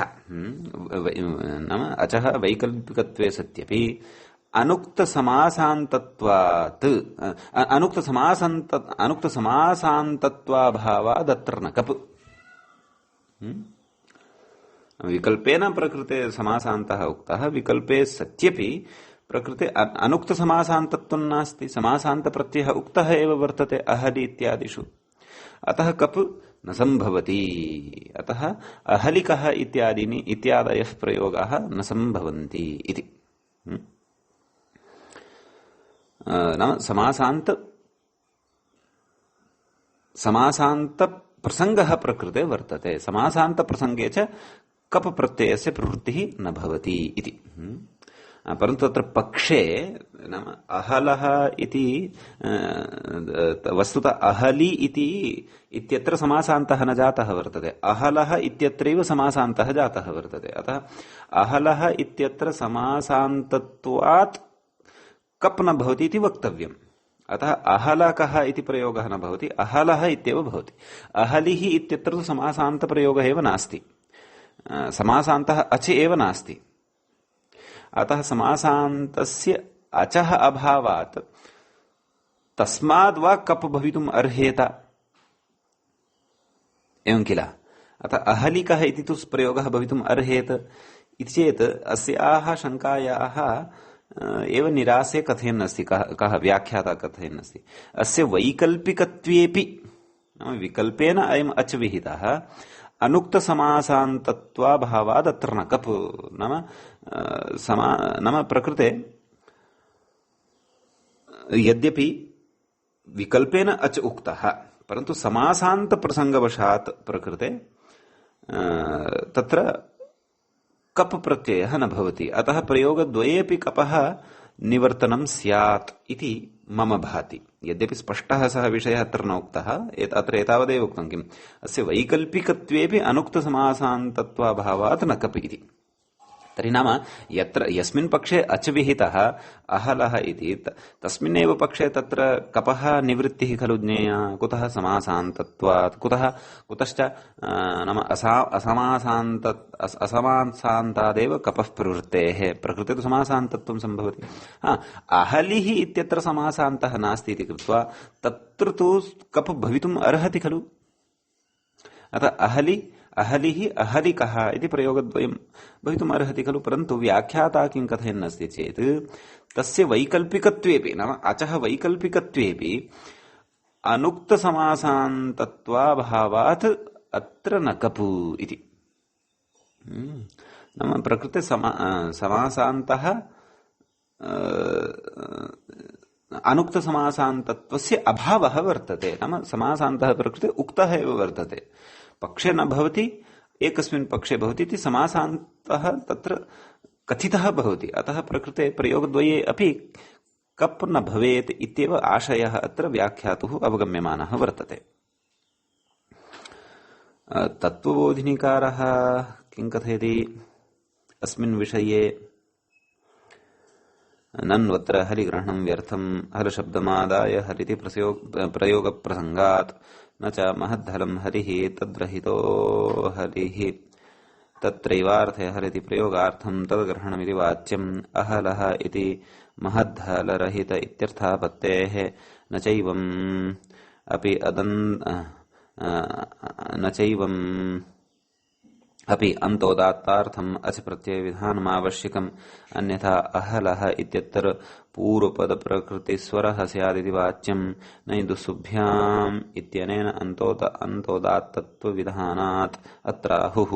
नाम अचः वैकल्पिकत्वे सत्यपि अनुक्त समासान्तत्वात् अनुक्त समासान्तत्वाभावादत्र न कप्। विकल्पेन प्रकृते समासान्तः उक्तः, विकल्पे सत्यपि प्रकृते अनुक्त समासान्तत्वं नास्ति। समासान्त प्रत्ययः उक्तः एव वर्तते अहलि इत्यादिषु, अतः कप् न संभवति। अतः अहलिकः इत्यादीनि इत्यादयः प्रयोगाः न संभवन्ति इति। नाम समासान्त प्रसंगः प्रकृते वर्तते, समासान्त प्रसंगे च कप् प्रत्ययस्य प्रवृत्तिः न भवति इति। परन्तु तत्र पक्षे नाम अहलः इति वस्तुतः अहलि इति इत्यत्र समासान्तः न जातः वर्तते, अहलः इत्यत्रैव समासान्तः जातः वर्तते। अतः अहलः इत्यत्र समासान्तत्वात् कप् न भवति इति वक्तव्यम्। अतः अहलकः इति प्रयोगः न भवति, अहलः इत्येव भवति। अहलिः इत्यत्र तु समासान्त प्रयोगः एव नास्ति, समासान्तः अच एव नास्ति। अतः समासान्तस्य अचः अभावात् तस्माद् वा कप् भवितुम् अर्हेत, एवं किल। अतः अहलिकः इति तु प्रयोगः भवितुम् अर्हेत इति चेत् अस्याः शङ्कायाः एव निरासे कथयन्नस्ति। कः व्याख्याता कथयन्नस्ति? अस्य वैकल्पिकत्वेऽपि विकल्पेन अयम् अच विहितः, अनुक्त समासान्तत्वाभावाद् अत्र न कप्। नाम प्रकृते यद्यपि विकल्पेन अच उक्तः, परन्तु समासान्त प्रसंगवशात् प्रकृते तत्र कप् प्रत्ययः न भवति। अतः प्रयोगद्वयेऽपि कपः निवर्तनं स्यात् इति मम भाति। यद्यपि स्पष्टः सः विषयः अत्र न उक्तः, अत्र एतावदेव उक्तं किम्? अस्य वैकल्पिकत्वेऽपि अनुक्त समासान्तत्वाभावात् न कप् इति। तर्हि नाम यस्मिन् पक्षे अच विहितः अहलः इति, तस्मिन्नेव पक्षे तत्र कपः निवृत्तिः खलु ज्ञेया। कुतः? समासान्तत्वात्। कुतश्च नाम असमासान्तादेव कपः प्रवृत्तेः। प्रकृते तु समासान्तत्वं सम्भवति। अहलिः इत्यत्र समासान्तः नास्ति इति कृत्वा तत्र तु कप् भवितुम् अर्हति खलु। अतः अहलिः अहलिकः इति प्रयोगद्वयं भवितुम् अर्हति खलु। परन्तु व्याख्याता किं कथयन्नस्ति चेत् तस्य वैकल्पिकत्वेऽपि नाम अचः वैकल्पिकत्वेऽपि अनुक्त समासान्तत्वाभावात् अत्र न कप् इति। नाम प्रकृते समासान्तः अनुक्त समासान्तत्वस्य अभावः वर्तते। नाम समासान्तः प्रकृते उक्तः एव वर्तते, पक्षे न भवति, एकस्मिन् पक्षे भवति इति समासान्तः तत्र कथितः भवति। अतः प्रकृते प्रयोगद्वये अपि कप् न भवेत् इत्येव आशयः अत्र व्याख्यातुः अवगम्यमानः वर्तते। तत्त्वबोधिनीकारः किं कथयति अस्मिन् विषये? नन्वत्र हलिग्रहणं व्यर्थम् हलशब्दमादाय हलिति प्रयोगप्रसङ्गात् न च महद्धलं हलिः तद्रहितो हलिः तत्रैवार्थे हलिति प्रयोगार्थं तद्ग्रहणमिति वाच्यम् अहलः इति महद्धलरहित इत्यर्थापत्तेः न चैवम् अपि अपि अन्तोदात्तार्थम् अच प्रत्यय विधानम् आवश्यकम् अन्यथा अहलः इत्यत्र पूर्वपद प्रकृतिस्वरः स्यादिति वाच्यम् नैदुसुभ्याम् इत्यनेन अन्तोदात्तत्व विधानात् अत्राहुः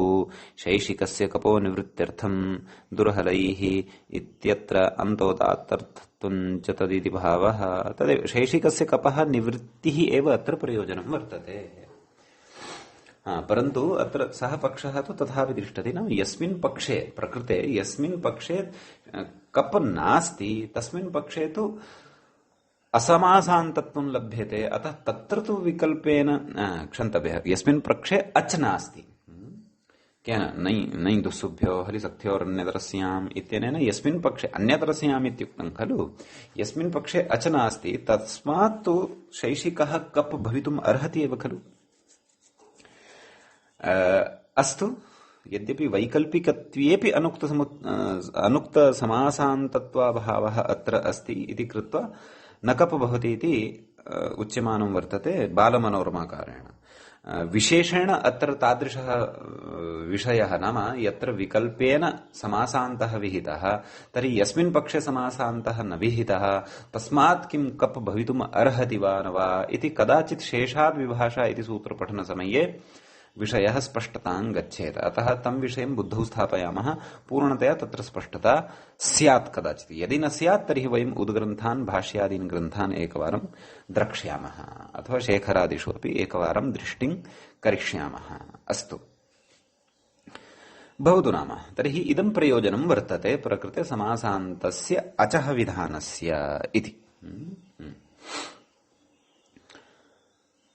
शैशिकस्य कपो निवृत्त्यर्थम् दुर्हलैः इत्यत्र अन्तोदात्तर्थत्वम् च तदिति भावः तदेव शैशिकस्य कपः निवृत्तिः एव अत्र प्रयोजनं वर्तते परन्तु अत्र सः पक्षः तु तथापि तिष्ठति न यस्मिन् पक्षे प्रकृते यस्मिन् पक्षे कप् नास्ति तस्मिन् पक्षे तु असमासान्तत्वं लभ्यते अतः तत्र तु विकल्पेन क्षन्तव्यः यस्मिन् पक्षे अच् नास्ति केन नै दुःसुभ्यो हलिसख्योरन्यतरस्याम् इत्यनेन यस्मिन् पक्षे अन्यतरस्याम् इत्युक्तं खलु यस्मिन् पक्षे अच् नास्ति तस्मात् तु शैशिकः कप् भवितुम् अर्हति एव खलु अस्तु यद्यपि वैकल्पिकत्वेपि अनुक्त समासान्तत्वाभावः अत्र अस्ति इति कृत्वा न कप् भवति इति उच्यमानं वर्तते बालमनोरमाकारेण विशेषेण अत्र तादृशः विषयः नाम यत्र विकल्पेन समासान्तः विहितः तर्हि यस्मिन् पक्षे समासान्तः न विहितः तस्मात् किं कप् भवितुम् अर्हति वा न वा इति कदाचित् शेषाद् विभाषा इति सूत्रपठनसमये विषयः स्पष्टतां गच्छेत अतः तं विषयं बुद्धौ स्थापयामः पूर्णतया तत्र स्पष्टता स्यात् कदाचित् यदि न स्यात् तर्हि वयम् उद्ग्रन्थान् भाष्यादीन् ग्रन्थान् एकवारं द्रक्ष्यामः अथवा शेखरादिषु अपि एकवारं दृष्टिं करिष्यामः अस्तु भवतु नाम तर्हि इदं प्रयोजनं वर्तते प्रकृते समासान्तस्य अचः विधानस्य इति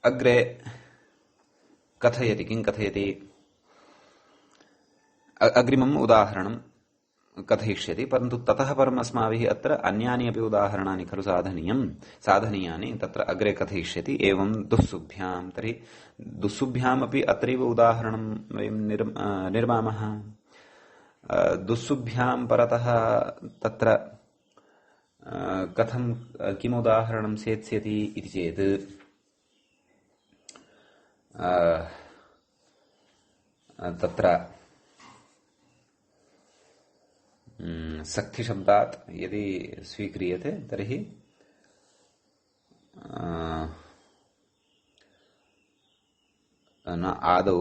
अग्रे कथयति किं कथयति अग्रिमम् उदाहरणं कथयिष्यति परन्तु ततः परम् अस्माभिः अत्र अन्यानि अपि उदाहरणानि खलु साधनीयानि तत्र अग्रे कथयिष्यति एवं दुःसुभ्यां तर्हि दुःसुभ्यामपि अत्रैव उदाहरणं वयं निर्मामः दुःसुभ्यां परतः तत्र कथं किम् उदाहरणं सेत्स्यति इति चेत् तत्र सक्थिशब्दात् यदि स्वीक्रियते तर्हि न आदौ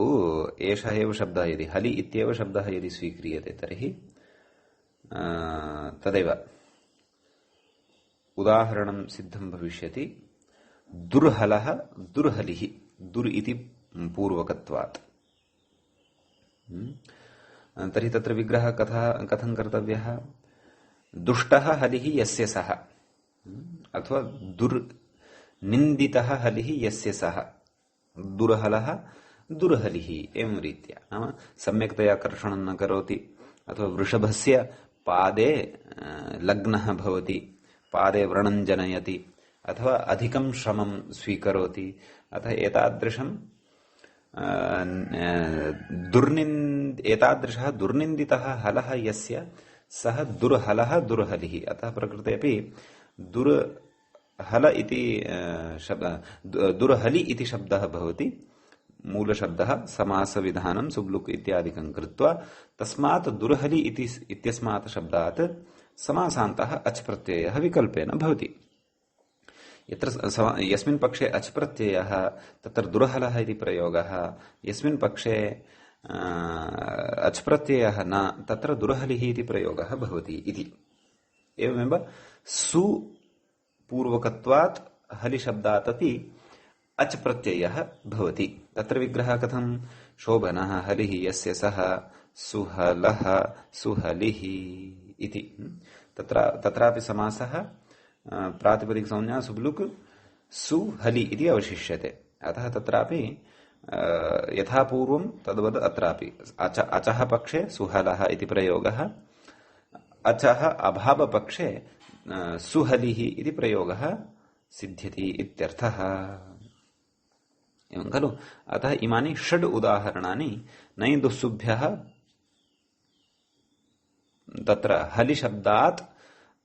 एषः एव शब्दः यदि हलि इत्येव शब्दः यदि स्वीक्रियते तर्हि तदेव उदाहरणं सिद्धं भविष्यति दुर्हलः दुर्हलिः दुर् इति पूर्वकत्वात् तर्हि तत्र विग्रहः कथं कर्तव्यः दुष्टः हलिः यस्य सः अथवा दुर्निन्दितः हलिः यस्य सः दुर्हलः दुर्हलिः एवं रीत्या नाम सम्यक्तया कर्षणं न करोति अथवा वृषभस्य पादे लग्नः भवति पादे व्रणं जनयति अथवा अधिकं श्रमं स्वीकरोति अतः एतादृशं एतादृशः दुर्निन्दितः हलः यस्य सः दुर्हलः दुर्हलिः अतः प्रकृते अपि दुर्हल इति दुर्हलि इति शब्दः भवति मूलशब्दः समासविधानं सुब्लुक् इत्यादिकं कृत्वा तस्मात् दुर्हलि इत्यस्मात् शब्दात् समासान्तः अच् प्रत्ययः विकल्पेन भवति यत्र यस्मिन् पक्षे अच् प्रत्ययः तत्र दुर्हलः इति प्रयोगः यस्मिन् पक्षे अच् प्रत्ययः न तत्र दुर्हलिः इति प्रयोगः भवति इति एवमेव सु पूर्वकत्वात् हलि शब्दात् अपि अच् प्रत्ययः भवति तत्र विग्रहः कथं शोभनः हलिः यस्य सः सुहलः सुहलिः इति तत्रापि समासः प्रातिपदिक संज्ञा सुब्लुक् सुहलि इति अवशिष्यते अतः तत्रापि यथा पूर्वं तद्वद् अत्रापि अचः पक्षे सुहलः इति प्रयोगः अचः अभावपक्षे सुहलिः इति प्रयोगः सिद्ध्यति इत्यर्थः एवं खलु अतः इमानि षड् उदाहरणानि नै दुःसुभ्यः तत्र हलि शब्दात्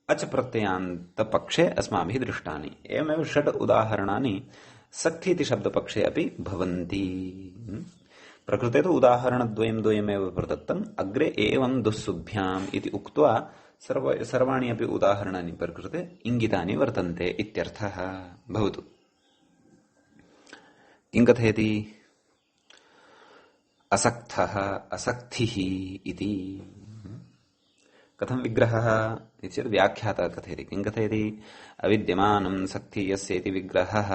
अच प्रत्ययान्त पक्षे अस्माभिः दृष्टानि एवमेव षड् उदाहरणानि सक्थि इति शब्दपक्षे अपि भवन्ति प्रकृते तु उदाहरणद्वयं द्वयमेव प्रदत्तम् अग्रे एवं दुःसुभ्याम् इति उक्त्वा सर्वाणि अपि उदाहरणानि प्रकृते इङ्गितानि वर्तन्ते इत्यर्थः। भवतु। किं कथयति? असक्तः असक्तिः इति। कथं विग्रहः इति चेत् व्याख्याता कथयति। किं कथयति? अविद्यमानं सक्ति यस्य इति विग्रहः।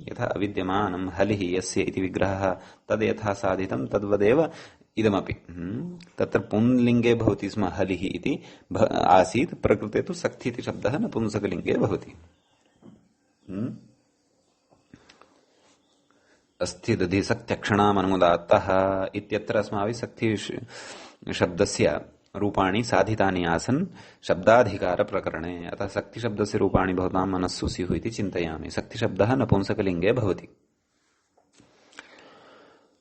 यथा अविद्यमानं हलिः यस्य इति विग्रहः तद् यथा साधितं तद्वदेव इदमपि। तत्र पुंलिङ्गे भवति स्म हलिः इति आसीत्, प्रकृते तु सक्ति इति शब्दः नपुंसकलिङ्गे भवति। अस्ति दधि सक्त्यक्षणामनुदात्तः इत्यत्र अस्माभिः सक्ति शब्दस्य रूपाणि साधितानि आसन् शब्दाधिकार प्रकरणे। अतः सक्ति शब्दस्य रूपाणि भवतां मनस्सु स्युः इति चिन्तयामि। सक्ति शब्दः नपुंसकलिङ्गे भवति।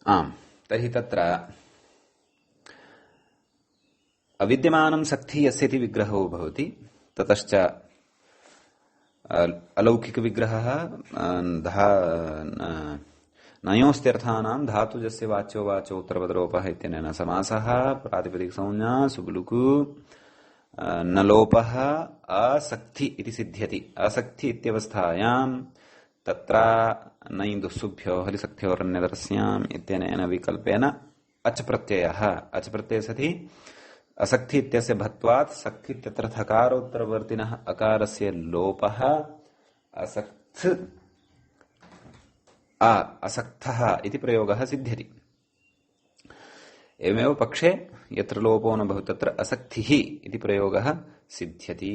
आम्, तर्हि तत्र अविद्यमानं सक्ति यस्य इति विग्रहो भवति। ततश्च अलौकिकविग्रहः नयोस्त्यर्थानां धातुजस्य वाच्यो वाचोत्तरपदलोपः इत्यनेन समासः प्रातिपदिकसंज्ञा सुबुलुकु न लोपः असक्ति इति सिद्ध्यति। असक्ति इत्यवस्थायां तत्र नै दुःसुभ्यो हलिसक्त्योरन्यतरस्याम् इत्यनेन विकल्पेन अच् प्रत्ययः। अच् प्रत्यये सति असक्ति इत्यस्य भत्वात् सक्ति इत्यत्र थकारोत्तरवर्तिनः अकारस्य लोपः असक्त् असक्तः इति प्रयोगः सिद्ध्यति। एवमेव पक्षे यत्र लोपो न भवति तत्र असक्तिः इति प्रयोगः सिद्ध्यति।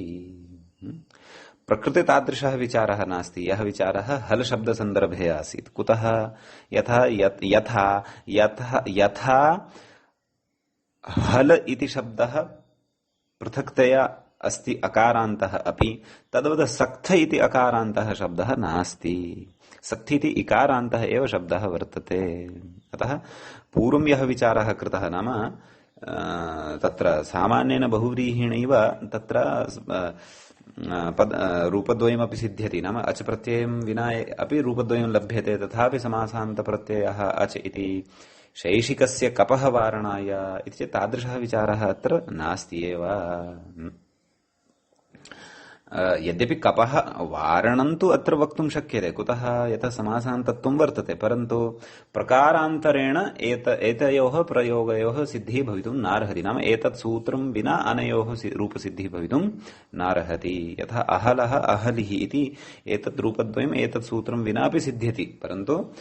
प्रकृते तादृशः विचारः नास्ति। यः विचारः हल शब्दसन्दर्भे आसीत्। कुतः? यथा हल इति शब्दः पृथक्तया अस्ति अकारान्तः अपि, तद्वत् सक्थ इति अकारान्तः शब्दः नास्ति। सक्ति इति इकारान्तः एव शब्दः वर्तते। अतः पूर्वं यः विचारः कृतः नाम तत्र सामान्येन बहुव्रीहिणैव तत्र रूपद्वयमपि सिद्ध्यति। नाम अच् प्रत्ययं विना अपि रूपद्वयं लभ्यते। तथापि समासान्तप्रत्ययः अच् इति शैशिकस्य कपः वारणाय इति चेत् तादृशः विचारः अत्र नास्ति एव। यद्यपि कपः वारणं तु अत्र वक्तुं शक्यते। कुतः? यतः समासान्तत्वं वर्तते, परन्तु प्रकारान्तरेण एतयोः प्रयोगयोः सिद्धिः भवितुं नार्हति। नाम एतत् सूत्रं विना अनयोः रूपसिद्धिः भवितुं नार्हति। यथा अहलः अहलिः इति एतत् रूपद्वयम् एतत् सूत्रं विनापि सिद्ध्यति, परन्तु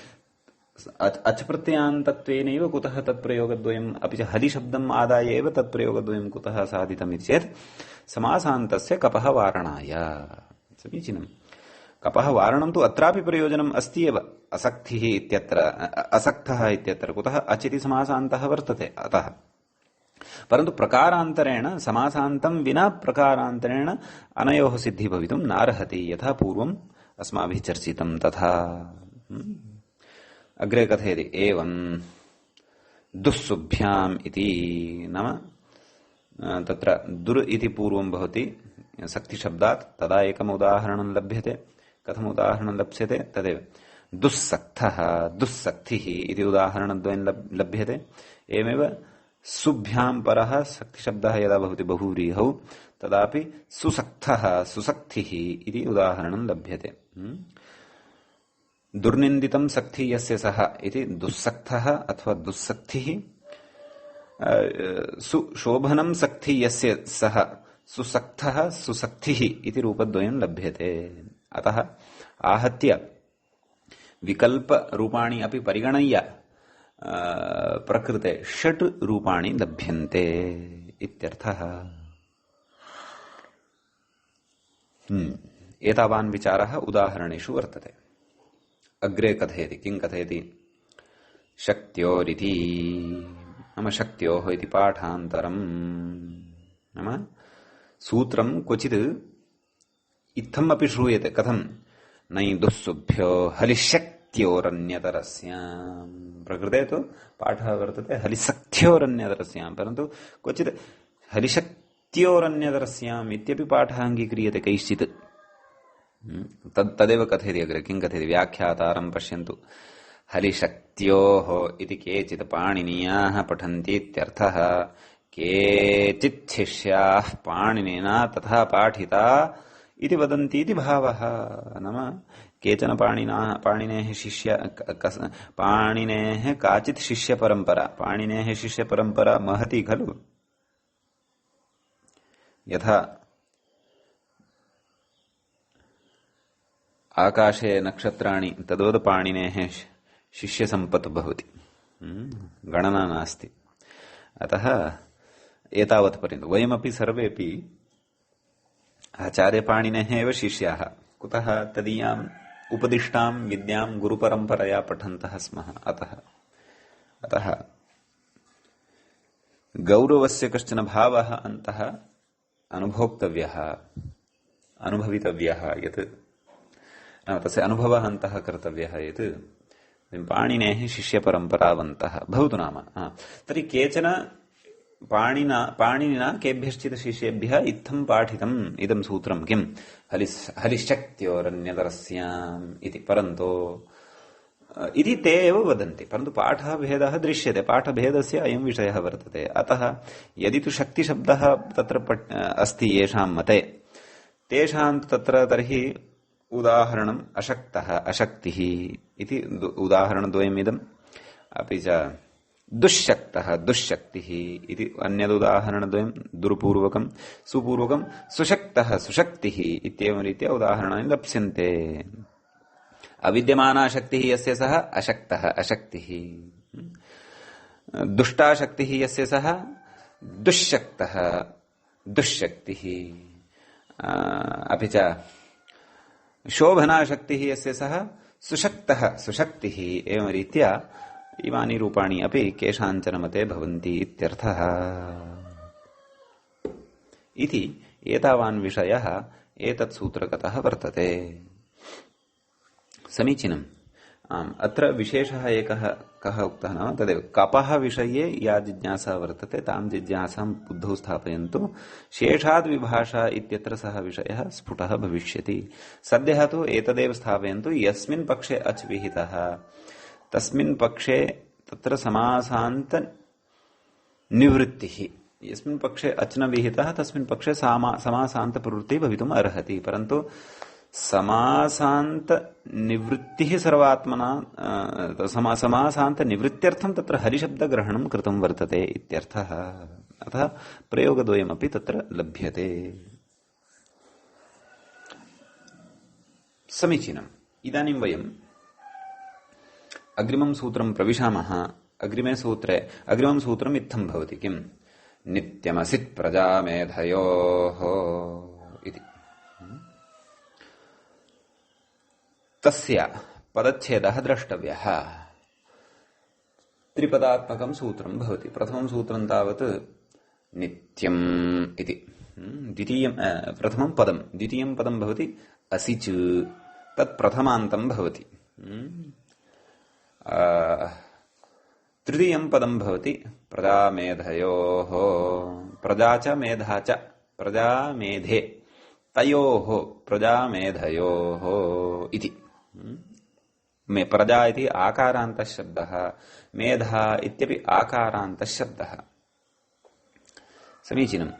अच् प्रत्ययान्तत्वेनैव कुतः तत्प्रयोगद्वयम् अपि च हलिशब्दम् आदाय एव तत्प्रयोगद्वयं कुतः साधितम् इति चेत् समासान्तस्य कपः वारणाय। समीचीनम्। कपः वारणं तु अत्रापि प्रयोजनम् अस्ति एव। असक्तिः इत्यत्र असक्तः इत्यत्र कुतः? अच् इति समासान्तः वर्तते अतः। परन्तु प्रकारान्तरेण समासान्तं विना प्रकारान्तरेण अनयोः सिद्धिः भवितुं नार्हति, यथा पूर्वम् अस्माभिः चर्चितं तथा। अग्रे कथयति एवं दुःसुभ्याम् इति। नाम तत्र दुर् इति पूर्वं भवति सक्तिशब्दात्, तदा एकम् उदाहरणं लभ्यते। कथम् उदाहरणं लप्स्यते? तदेव दुःसक्तः दुःसक्तिः इति उदाहरणद्वयं लभ्यते। एवमेव सुभ्यां परः सक्तिशब्दः यदा भवति बहुव्रीहौ तदापि सुसक्तः सुसक्तिः इति उदाहरणं लभ्यते। दुर्निन्दितं सक्ति यस्य सः इति दुःसक्तः अथवा दुःसक्तिः। सुशोभनं सक्ति यस्य सः सुसक्तः सुसक्तिः इति रूपद्वयं लभ्यते। अतः आहत्य विकल्परूपाणि अपि परिगणय्य प्रकृते षट् रूपाणि लभ्यन्ते इत्यर्थः। एतावान् विचारः उदाहरणेषु वर्तते। अग्रे कथयति। किं कथयति? शक्त्योरिति। नाम शक्त्योः इति पाठान्तरम्। नाम सूत्रं क्वचित् इत्थम् अपि श्रूयते। कथम्? नै दुःसुभ्यो हलिशक्त्योरन्यतरस्याम्। प्रकृते तु पाठः वर्तते हलिसक्त्योरन्यतरस्याम्, परन्तु क्वचित् हलिशक्त्योरन्यतरस्याम् इत्यपि पाठः अङ्गीक्रियते कैश्चित्। तदेव कथयति अग्रे। किं कथयति? व्याख्यातारं पश्यन्तु। हलिशक्त्योः इति केचित् पाणिनीयाः पठन्ति इत्यर्थः। केचित् शिष्याः पाणिनिना तथा पाठिता इति वदन्ति इति भावः। नाम केचन पाणिनेः पाणिनेः काचित् शिष्यपरम्परा, पाणिनेः शिष्यपरम्परा महती खलु। यथा आकाशे नक्षत्राणि तद्वद् पाणिनेः शिष्यसम्पत् भवति, गणना नास्ति। अतः एतावत् पर्यन्तं वयमपि सर्वेपि आचार्यपाणिनेः एव शिष्याः। कुतः? तदीयाम् उपदिष्टां विद्यां गुरुपरम्परया पठन्तः स्मः। अतः गौरवस्य कश्चन भावः अन्तः अनुभोक्तव्यः, अनुभवितव्यः। यत् तस्य अनुभवः अन्तः कर्तव्यः। यत् पाणिनेः शिष्यपरम्परावन्तः भवतु नाम। तर्हि केचन पाणिनिना केभ्यश्चित् शिष्येभ्यः इत्थं पाठितम् इदं सूत्रं किम्? हलिशक्त्योरन्यतरस्याम् इति। परन्तु इति ते एव वदन्ति, परन्तु पाठः भेदः दृश्यते। पाठभेदस्य अयं विषयः वर्तते। अतः यदि तु शक्तिशब्दः तत्र अस्ति येषां मते, तेषां तत्र तर्हि उदाहरणम् अशक्तः अशक्तिः इति उदाहरणद्वयमिदम्। अपि च दुश्शक्तः दुश्शक्तिः इति अन्यदुदाहरणद्वयं, दुर्पूर्वकं सुपूर्वकं, सुशक्तः सुशक्तिः इत्येवं रीत्या उदाहरणानि लप्स्यन्ते। अविद्यमाना शक्तिः यस्य सः अशक्तः अशक्तिः, दुष्टा शक्तिः यस्य सः दुश्शक्तः दुश्शक्तिः, अपि च शोभना शक्तिः यस्य सः सुशक्तः सुशक्तिः। एवं रीत्या इमानि रूपाणि अपि केषाञ्चन मते भवन्ति इत्यर्थः। इति एतावान् विषयः एतत् सूत्रगतः वर्तते। समीचीनम्। अत्र विशेषः एकः कः उक्तः नाम तदेव कपः विषये या जिज्ञासा वर्तते तां जिज्ञासां बुद्धौ स्थापयन्तु। शेषाद् विभाषा इत्यत्र सः विषयः स्फुटः भविष्यति। सद्यः तु एतदेव स्थापयन्तु, यस्मिन् पक्षे अच् विहितः तस्मिन् पक्षे तत्र समासान्त निवृत्तिः, यस्मिन् पक्षे अच् न विहितः तस्मिन् पक्षे समासान्त प्रवृत्तिः भवितुम् अर्हति। परन्तु समासान्त निवृत्तिः सर्वात्मना समासान्त निवृत्त्यर्थं तत्र हरिशब्दग्रहणं कृतं वर्तते इत्यर्थः। अतः प्रयोगद्वयमपि तत्र लभ्यते। समीचीनम्। इदानीं वयम् अग्रिमं सूत्रं प्रविशामः। अग्रिमं सूत्रम् इत्थं भवति किम्? नित्यमसित् प्रजामेधयोः इति। तस्य पदच्छेदः द्रष्टव्यः। त्रिपदात्मकं सूत्रं भवति। प्रथमं सूत्रं तावत् नित्यम् इति। प्रथमं पदं, द्वितीयं पदं भवति असिच्, तत् प्रथमान्तं भवति। तृतीयं पदं भवति प्रजामेधयोः, प्रजा च मेधा च, प्रजामेधे तयोः प्रजामेधयोः इति। प्रजा इति आकारान्तः शब्दः, मेधा इत्यपि आकारान्तः शब्दः। समीचीनम्।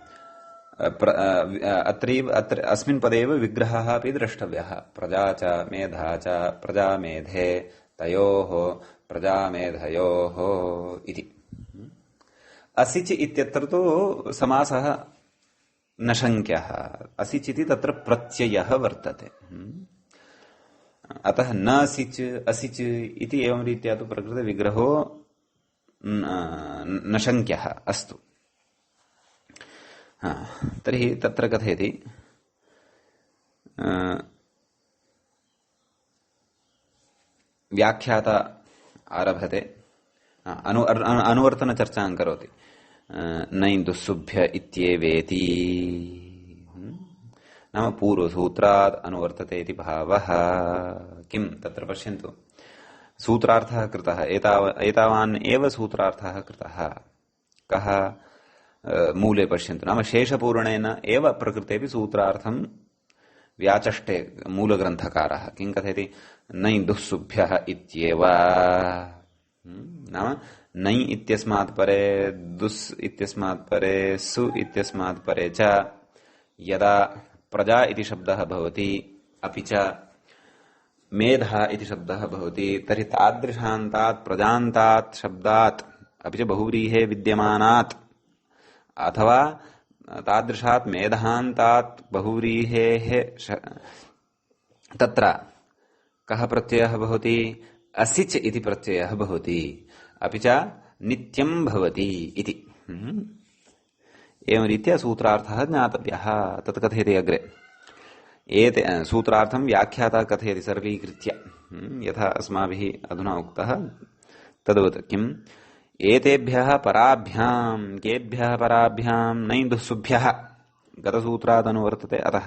अत्र अस्मिन् पदे एव विग्रहः अपि द्रष्टव्यः। प्रजा च मेधा च प्रजामेधे तयोः प्रजामेधयोः इति। असिच् इत्यत्र तु समासः न शङ्क्यः। असिच् इति तत्र प्रत्ययः वर्तते। अतः न सिच् असिच् इति एवं रीत्या तु प्रकृतविग्रहो न शङ्क्यः। अस्तु। तर्हि तत्र कथयति व्याख्याता आरभते, अनुवर्तनचर्चां करोति। नैन्दुसुभ्य इत्येवेति, नाम पूर्वसूत्रात् अनुवर्तते इति भावः। किं तत्र पश्यन्तु, सूत्रार्थः कृतः, एतावान् एव सूत्रार्थः कृतः। कः? मूले पश्यन्तु, नाम शेषपूर्णेन एव प्रकृतेऽपि सूत्रार्थं व्याचष्टे मूलग्रन्थकारः किं कथयति नै दुःसुभ्यः इत्येव नाम नै इत्यस्मात् परे दुस् इत्यस्मात् परे सु इत्यस्मात् परे च यदा प्रजा इति शब्दः भवति अपि च मेधा इति शब्दः भवति तर्हि तादृशान्तात् प्रजान्तात् शब्दात् अपि च बहुव्रीहे विद्यमानात् अथवा तादृशात् मेधान्तात् बहुव्रीहेः तत्र कः प्रत्ययः भवति असिच् इति प्रत्ययः भवति अपि च नित्यं भवति इति एवं रीत्या सूत्रार्थः ज्ञातव्यः तत् कथयति अग्रे एते सूत्रार्थं व्याख्याता कथयति सरलीकृत्य यथा अस्माभिः अधुना उक्तः तद्वत् किम् एतेभ्यः पराभ्यां केभ्यः पराभ्यां नै दुःसुभ्यः गतसूत्रादनुवर्तते अतः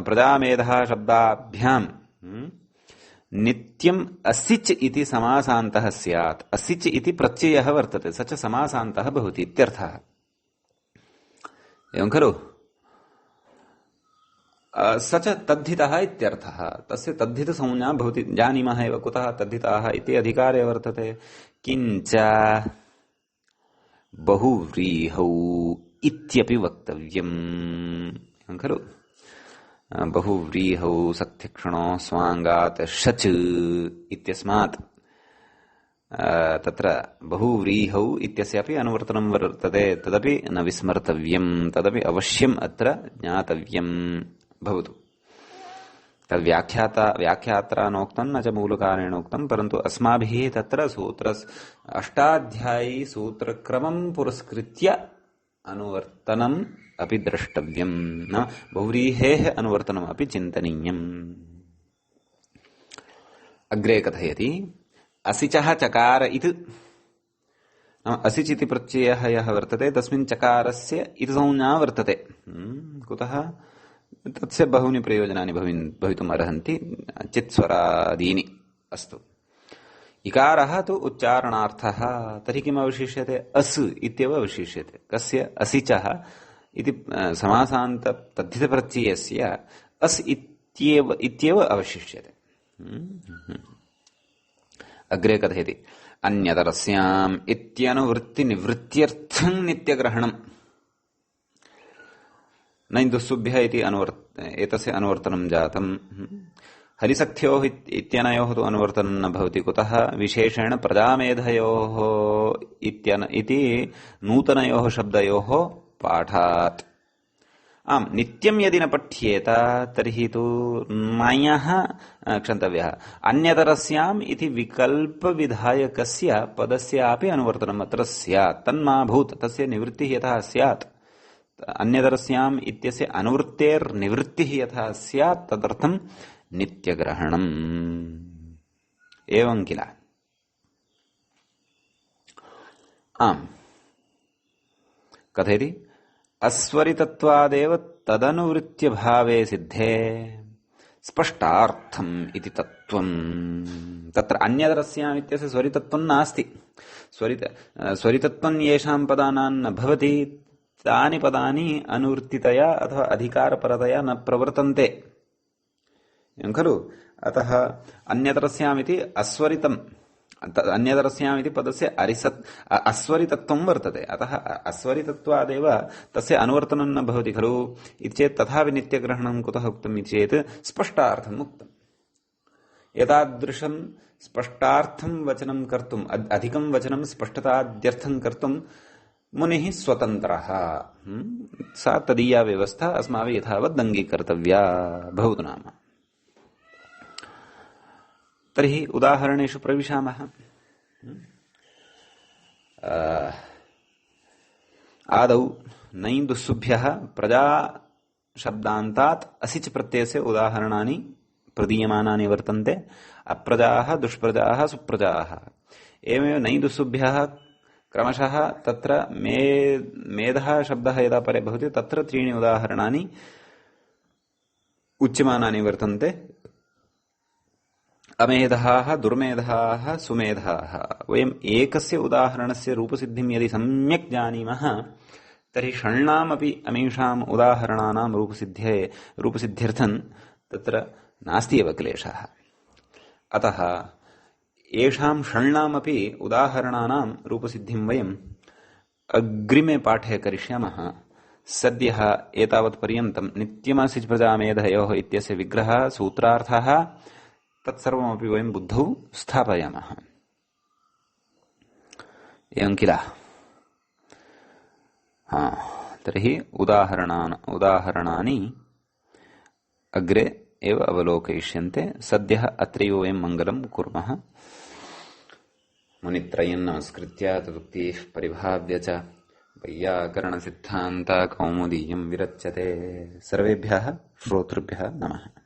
प्रजामेधः शब्दाभ्यां नित्यम् असिच् इति समासान्तः स्यात् असिच् इति प्रत्ययः वर्तते स च समासान्तः भवति इत्यर्थः एवं खलु स च तद्धितः इत्यर्थः तस्य तद्धितसंज्ञा भवति जानीमः एव कुतः तद्धिताः इति अधिकारे वर्तते किञ्च बहुव्रीहौ इत्यपि वक्तव्यम् खलु बहुव्रीहौ सत्यक्षणो स्वाङ्गात् शच् इत्यस्मात् तत्र बहुव्रीहौ इत्यस्यापि अनुवर्तनं वर्तते तदपि न विस्मर्तव्यम् तदपि अवश्यम् अत्र ज्ञातव्यम् भवतु तद्व्याख्यात्रा नोक्तं न च मूलकारेणोक्तं परन्तु अस्माभिः तत्र अष्टाध्यायी सूत्रक्रमं पुरस्कृत्य अनुवर्तनम् अपि द्रष्टव्यम् न बहुव्रीहेः अनुवर्तनम् अपि चिन्तनीयम् अग्रे कथयति असिचः चकार इति असिच् इति प्रत्ययः यः वर्तते तस्मिन् चकारस्य इति संज्ञा वर्तते कुतः तस्य बहूनि प्रयोजनानि भवितुम् अर्हन्ति चित्स्वरादीनि अस्तु इकारः तु उच्चारणार्थः तर्हि किम् अवशिष्यते अस् इत्येव अवशिष्यते कस्य असिचः इति समासान्त तद्धितप्रत्ययस्य अस् इत्येव अवशिष्यते अग्रे कथयति अन्यतरस्याम् इत्यनुवृत्तिनिवृत्त्यर्थं नित्यग्रहणम् नै दुःसुभ्यः इति एतस्य अनुवर्तनं जातम् हरिसख्योः इत्यनयोः तु अनुवर्तनं न भवति कुतः विशेषेण प्रजामेधयोः इति नूतनयोः शब्दयोः पाठात् आम् नित्यं यदि न पठ्येत तर्हि तु नयः क्षन्तव्यः अन्यतरस्याम् इति विकल्पविधायकस्य पदस्यापि अनुवर्तनम् अत्र स्यात् तन्मा भूत् तस्य निवृत्तिः यथा स्यात् अन्यतरस्याम् इत्यस्य अनुवृत्तेर्निवृत्तिः यथा स्यात् तदर्थं नित्यग्रहणम् एवं किल आम् कथयति अस्वरितत्वादेव तदनुवृत्त्यभावे सिद्धे स्पष्टार्थम् इति तत्त्वम् तत्र अन्यतरस्याम् इत्यस्य स्वरितत्वं नास्ति स्वरितत्वं येषां पदानां न भवति तानि पदानि अनुवृत्तितया अथवा अधिकारपरतया न प्रवर्तन्ते खलु अतः अन्यतरस्यामिति अस्वरितम् अन्यतरस्यामिति पदस्य अस्वरितत्वं वर्तते अतः अस्वरितत्वादेव तस्य अनुवर्तनं न भवति खलु इति चेत् तथापि नित्यग्रहणं कुतः उक्तम् इति चेत् स्पष्टार्थम् उक्तम् एतादृशं स्पष्टार्थं वचनं कर्तुम् अधिकं वचनं स्पष्टताद्यर्थं कर्तुं मुनिः स्वतन्त्रः सा तदीया व्यवस्था अस्माभिः यथावत् अङ्गीकर्तव्या भवतु नाम तर्हि उदाहरणेषु प्रविशामः आदौ नै दुःसुभ्यः प्रजा शब्दान्तात् असिच् प्रत्ययस्य उदाहरणानि प्रदीयमानानि वर्तन्ते अप्रजाः दुष्प्रजाः सुप्रजाः एवमेव नै दुःसुभ्यः क्रमशः तत्र मेधः शब्दः यदा परे भवति तत्र त्रीणि उदाहरणानि उच्यमानानि वर्तन्ते अमेधाः दुर्मेधाः सुमेधाः वयम् एकस्य उदाहरणस्य रूपसिद्धिं यदि सम्यक् जानीमः तर्हि षण्णामपि अमीषाम् उदाहरणानां रूपसिद्ध्यर्थं तत्र नास्ति एव क्लेशः। अतः येषां षण्णामपि उदाहरणानां रूपसिद्धिं वयम् अग्रिमे पाठे करिष्यामः। सद्यः एतावत्पर्यन्तं नित्यमासिज प्रजामेधयोः इत्यस्य विग्रहः सूत्रार्थः तत्सर्वमपि वयं बुद्धौ स्थापयामः। एवं किल? तर्हि उदाहरणानि अग्रे एव अवलोकयिष्यन्ते। सद्यः अत्रैव वयं मङ्गलं कुर्मः। मुनित्रयं नमस्कृत्य तदुक्तिः परिभाव्य च वैयाकरणसिद्धान्तकौमुदीयं विरच्यते। सर्वेभ्यः श्रोतृभ्यः नमः।